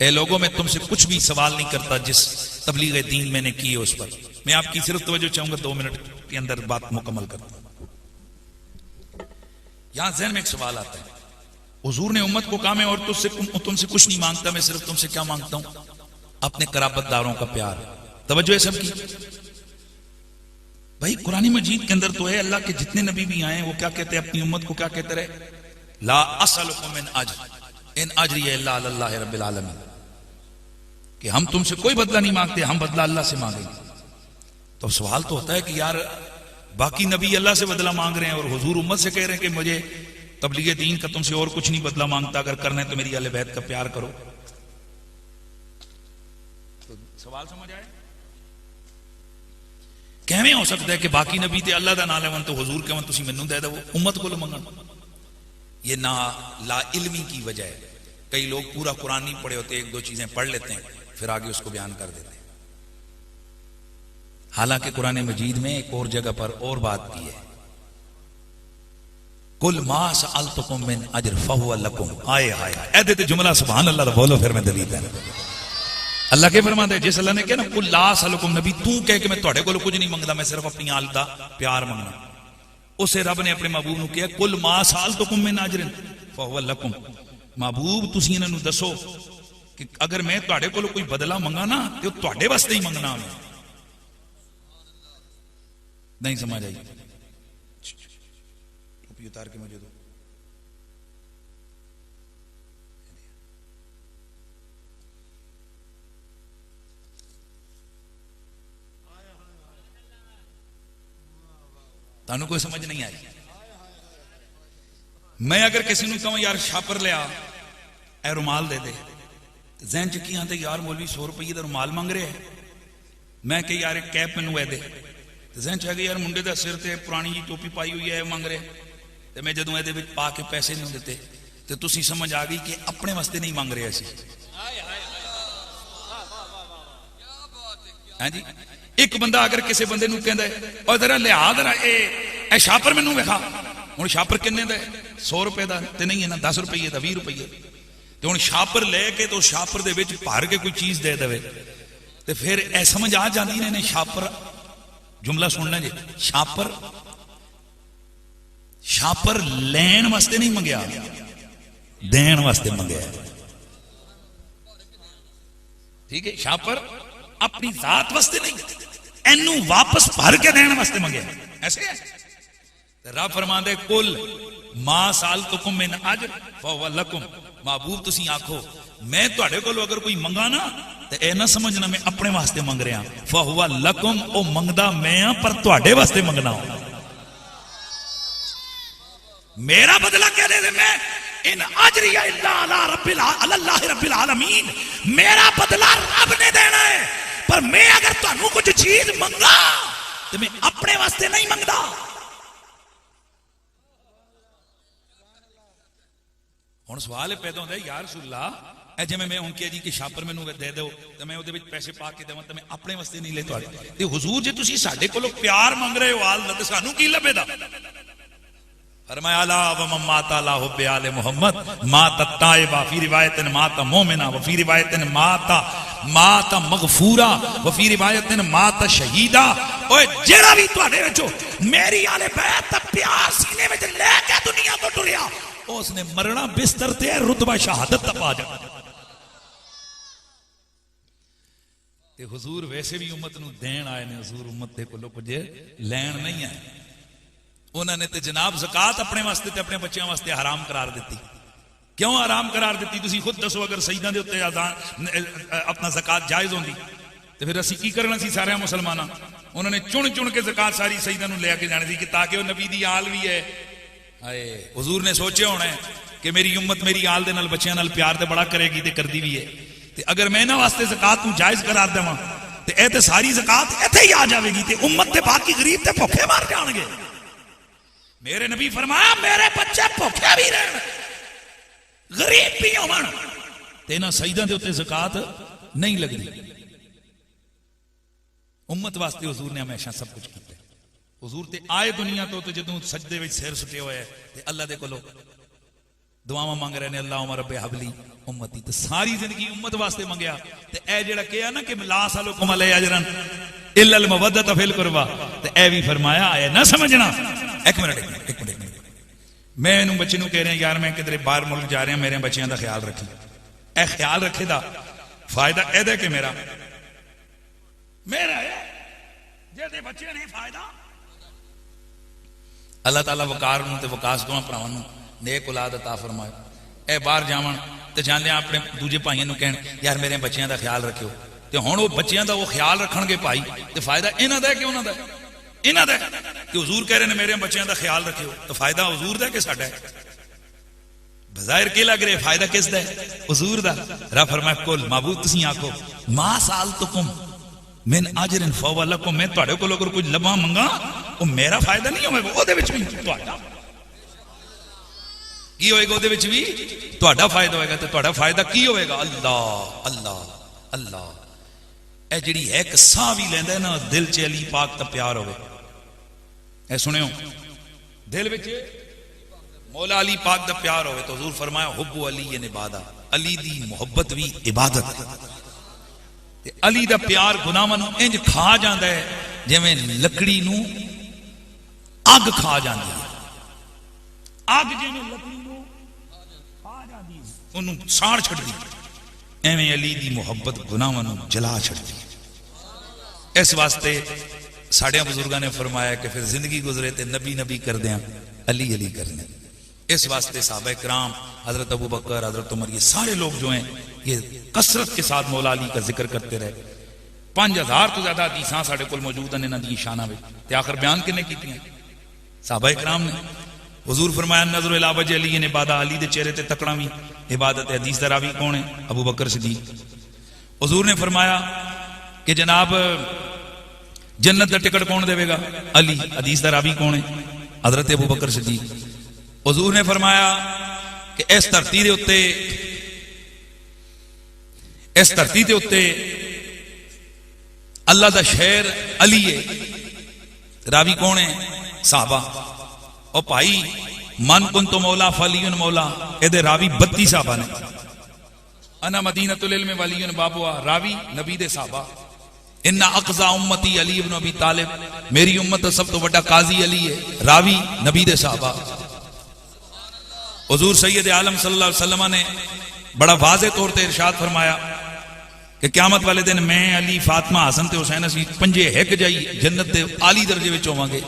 ए लोगों मैं तुमसे कुछ भी सवाल नहीं करता जिस तबलीग दीन मैंने की है उस पर। मैं आपकी सिर्फ तवज्जो चाहूंगा 2 मिनट के अंदर बात मुकम्मल करता हूं। यहां ज़हन में एक सवाल आता है, हुजूर ने उम्मत को कहा मैं और तुमसे कुछ नहीं मांगता, मैं सिर्फ तुमसे क्या मांगता हूं? अपने कराबतदारों का प्यार। तवज्जो है सबकी। भाई कुरान मजीद के अंदर तो है अल्लाह के जितने नबी भी आए वो क्या कहते हैं अपनी उम्मत को? क्या कहते रहे? ला असअलुकुम मिन अज्र इन अज्री इल्ला अल्लाह रब्बिल आलमीन, कि हम तुमसे कोई बदला नहीं मांगते, हम बदला अल्लाह से मांगेंगे। तो सवाल तो होता है कि यार बाकी नबी अल्लाह से बदला मांग रहे हैं और हुजूर उम्मत से कह रहे हैं कि मुझे तबलीग दीन का तुमसे और कुछ नहीं बदला मांगता, अगर करना है तो मेरी अहले बैत का प्यार करो। तो सवाल समझ आए? कहमें हो सकता है कि बाकी नबी ते अल्लाह दा नाम लेवन तो हुजूर कहवन तुसी मैनू दे दो, उम्मत को मंगन। ये ना ला इल्मी की वजह है। कई लोग पूरा कुरान नहीं पढ़े होते, 1-2 चीजें पढ़ लेते हैं फिर आगे उसको बयान कर देते हैं। हालांकि कुरान मजीद में एक और जगह पर और बात भी है, कुल मा सअलतुकुम मिन अज्र फहुव लकुम। आए हाय ए देते जुमला सुभान अल्लाह बोलो फिर मैं दलील है। अल्लाह के फरमाते जिस अल्लाह ने कहा ना कुल ला सअलुकुम, नबी तू कह के मैं तुहाडे कोल कुछ नहीं मंगदा, मैं सिर्फ अपनी आल दा प्यार मंगना। उसे रब ने अपने महबूब नूं कहा कुल मा सअलतुकुम मिन अज्र फहुव लकुम। महबूब तुसीं इन्हां नूं दसो कि अगर मैं तुहाडे कोल कोई बदला मंगा ना तो तुहाडे वास्ते ही मंगना। मैं नहीं समझ आई? टोपी उतार के मुझे दो। तानू कोई समझ नहीं आई? मैं अगर किसी को कहूं यार छापर लिया ए रुमाल दे दे, जहन च की आते यार मौलवी 100 रुपये का रुमाल मंग रहे है। मैं कह यार एक कैप मैनू ए दे, जहन च यार मुंडे का सिर ते पुरानी जी टोपी पाई हुई है मंग रहे, तो मैं जदों ये पा के पैसे नहीं दिते तो तुसी समझ आ गई कि अपने वास्ते नहीं मंग रहे असी। हाँ जी, एक बंदा अगर किसी बंदे नूं कहंदा है और जरा लिया जरा ए छापर मैनू विखा, हुण छापर किन्ने दा? 100 रुपए का तो नहीं है ना, 10 रुपये का, 20 रुपये। तो हुण छापर लैके तो छापर दे विच भर के कोई चीज दे देवे तो फिर ए समझ आ जाती ने छापर। जुमला सुनना जी, छापर लैन वास्ते नहीं मंगया, देन वास्ते मंगया। ठीक है, छापर अपनी जात वास्ते नहीं, एनू वापस भर के देने वास्ते मंगया। ऐसे है रब फरमांदे कुल मा सअलतुकुम मिन अज्र फहुव लकुम। महबूब तुसी आखो मैं तुहाडे कोल अगर कोई मंगा ना तो ए ना समझना मैं अपने वास्ते मंग रहा, फहुव लकुम ओ मंगदा मैं हां पर तुहाडे वास्ते मंगना। मेरा बदला क्या दे मैं इन अजरिया इल्ला अल्लाह रब्बिल आलमीन, मेरा बदला रब ने देना है। पर मैं अगर तुहानू कुछ चीज मंगा तो मैं अपने वास्ते नहीं मंगदा। हुण सवाल पैदा होता है यार रसूलल्लाह ए जिवें मैं हुण कह जी कि छापर मैनू दे दो तो मैं उहदे विच पैसे पा के देवां तो मैं अपने वास्ते नहीं ले तुहाडे ते हुजूर जे तुसीं साडे कोलों प्यार मंग रहे हो आल दा ते सानू की लभेदा? फरमाया ला व माता ला हो आले मोहम्मद माता ताइबा फी रिवायतन माता मोमिना व फी रिवायतन माता मगफूरा व फी रिवायतन माता शहीदा। ओए जेड़ा भी तुहाडे विचों मेरी आले बैत दा प्यार सीने विच लेके दुनिया तो टुरिया उसने मरना बिस्तर ते रुतबा शहादत दा पा जाना। ते हुजूर वैसे भी उम्मत नूं देण आए ने, हुजूर उम्मत दे कोलों कुछ लैण नहीं आए। उन्होंने ते जनाब ज़कात अपने वास्ते ते अपने बच्चों वास्ते हराम करार दी। क्यों हराम करार दी? तुसीं खुद दसो, अगर सईदां दे उत्ते अपना ज़कात जायज़ होंदी तो फिर असीं की करना सी सारे मुसलमानां? उन्होंने चुन चुन के ज़कात सारी सईदां नूं लेके जानी सी कि ताकि वह नबी दी आल भी है। हाय हुजूर ने सोचा होना है कि मेरी उम्मत मेरी आल दे नाल बच्चों नाल प्यार ते बड़ा करेगी ते करदी भी है। ते अगर मैं इन्हां वास्ते ज़कात नूं जायज़ करार देवां ते इह ते सारी ज़कात इत्थे ही आ जाएगी ते उम्मत दे बाकी गरीब ते भुखे मर जाणगे। मेरे नबी फरमाया मेरे बच्चे भुखे भी रहन गरीब भी होवन ते इन्हां सईदां दे उत्ते ज़कात नहीं लगदी। उम्मत वास्ते हुजूर ने हमेशा सब कुछ किया। हुजूर ते आए दुनिया तो जदों सजदे विच सिर सुटे होए ते अल्लाह दे कोलों दुआवां मंग रहे ने, अल्लाहुम्मा रब्बे हबली उम्मती, तो सारी जिंदगी उम्मत वास्ते मंगया। ते ए जेड़ा कहा ना कि ला सलुकुम अलैहि अजरन इल्लल मवद्दत फिल कुरबा, ते ए भी फरमाया है ना समझना। एक मिनट मैं इन्हू बच्चे नूं कह रहा यार मैं किधरे बाहर मुल्क जा रहा, मेरे बच्चों का ख्याल रखी। ए ख्याल रखे दा फायदा एदा कि मेरा है जेदे बच्चे नहीं फायदा। अल्लाह ताला वकार नूं ते वकास दोवां भरावां नूं नेक औलाद अता फरमाए। ए बाहर जावन ते जांदे अपने दूजे भाइयों नूं कहण यार मेरे बच्चों का ख्याल रखियो, ते हुण वो बच्चों का वो ख्याल रखणगे भाई ते फायदा इन्हां दा कि उन्हां दा? इन्हां दा कि हुजूर कह रहे ने मेरे बच्चों का ख्याल रखियो, तो फायदा हुजूर दा कि साडा है? बज़ाहिर के लग रहा फायदा किसदा है? हुजूर दा। रब फरमाए कुल माबूद तुसीं आखो मा सालतुकुम मिन अजरिन फहुव लकुम, मैं तुहाडे कोल अगर कुछ लभा मंगा वो मेरा फायदा नहीं होवेगा, ओहदे विच भी तुहाडा की होएगा, ओहदे विच भी तुहाडा फायदा होएगा। ते तुहाडा फायदा की होएगा? अल्लाह अल्लाह अल्लाह। ए जिहड़ी एक साह भी लैंदा ना दिल च अली पाक दा प्यार होवे। ए सुनियो दिल विच मौला अली पाक दा प्यार होवे तो हुजूर फरमाया हुब्बु अली इबादा, अली दी मोहब्बत भी इबादत। ते अली दा प्यार गुनाहां नूं इंज खा जांदा है जिवें लकड़ी नूं अग खा जांदी है। अग जिवें लकड़ी नूं खा जांदी है, ओनूं साड़ छड्डदी, एवें अली दी मोहब्बत गुनाहां नूं जला छड्डदी है। इस वास्ते साढ़े बुजुर्गों ने फरमाया कि फिर जिंदगी गुजरे तो नबी नबी कर दें, अली अली कर दें। इस वास्ते साहबा कराम हजरत अबू बकर, हजरत उमर, ये सारे लोग जो हैं ये कसरत के साथ मौला अली का जिक्र करते रहे। 5000 तो ज्यादा हदीसां साढ़े कोल मौजूद हैं इन्हां दी शाना विच, ते आखिर बयान किने कीतियां? साहबा कराम ने। हुजूर फरमाया नज़र इला वजह अली ने इबादत, अली दे चेहरे ते तकना भी इबादत है। हदीस दा रावी कौन है? अबू बकर सिद्दीक। हुजूर ने फरमाया कि जनाब जन्नत का टिकट कौन देवेगा? अली। हदीस दा रावी कौन है? हजरत अबू बकर सिद्दीक। हुजूर ने फरमाया कि इस धरती दे उत्ते अल्लाह दा शहर अली है। रावी कौन है? साहबा। और भाई मन कुन तो मौला फलीउन मौला, एदे रावी 32 साहबा ने। अना मदीनतुल इल्म वलीउन बाबुआ, रावी नबी दे साहबा। इन्ना अक़ज़ा उम्मती अली इब्न अबी तालिब, मेरी उम्मत सब तो बड़ा काजी अली है, रावी नबी दे साहबा। हुजूर सैयद आलम सल्लल्लाहु अलैहि वसल्लम ने बड़ा वाज़े तौर पर इरशाद फरमाया कि क़यामत वाले दिन मैं अली फातिमा हसन ते हुसैन असीं पंजे हिक जाई जन्नत दे आली दर्जे विच होवांगे।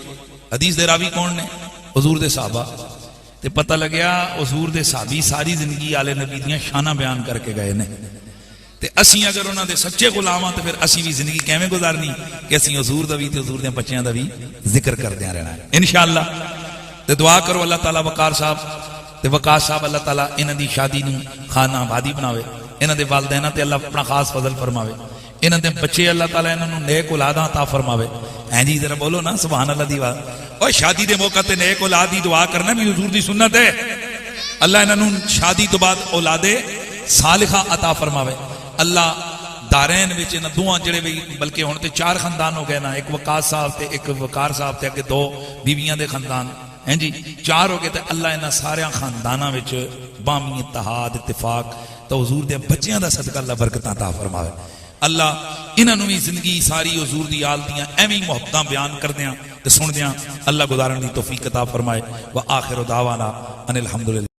हदीस दे रावी कौन ने? हुजूर दे साहबा। ते पता लग्या हुजूर दे साहबी सारी जिंदगी आले नबी दियां शाना बयान करके गए ने। ते असीं अगर उन्हां दे सच्चे गुलाम हां तो फिर असीं भी जिंदगी किवें गुजारनी कि असीं हुजूर दा भी ते हुजूर दे बच्चों दा भी जिक्र करदे रहना है इंशाअल्लाह। ते दुआ करो अल्लाह ताला वकार साहब ते वकास साहब अल्लाह ताला इन्हां दी शादी नूं खाना आबादी बनावे, इन्हां दे वालिदैन ते अल्लाह अपना खास फजल फरमावे, इन्हां दे बच्चे अल्लाह ताला इन्हां नूं नेक औलादां अता फरमावे। हैं जी जरा बोलो ना सुभान अल्लाह दी बात। और शादी दे मौके ते नेक औलाद दी दुआ करना भी हुजूर दी सुन्नत है। अल्लाह इन्हां नूं शादी तो बाद औलादे सालिहा अता फरमावे। अल्लाह दारैन विच इन्हां दोवां जेड़े भी बल्कि हुण ते 4 खानदान हो गए ना, एक वकास साहब ते एक वकार साहब ते अगे 2 बीबियां दे खानदान हैं जी, 4 हो गए। तो अल्लाह इन्हां सारे खानदानां विच बामी इत्तेहाद इत्तेफाक तो हुजूर दे बच्चों दा सदका अल्लाह बरकतां अता फरमावे। अल्लाह इन्होंने भी जिंदगी सारी हजूर दी आल दियां एवं मुहब्बतां बयान करदियां ते सुनदियां अल्लाह गुजारन दी तौफीक अता फरमाए। व आखिर दावाना अनिल हम्दुलिल्लाह।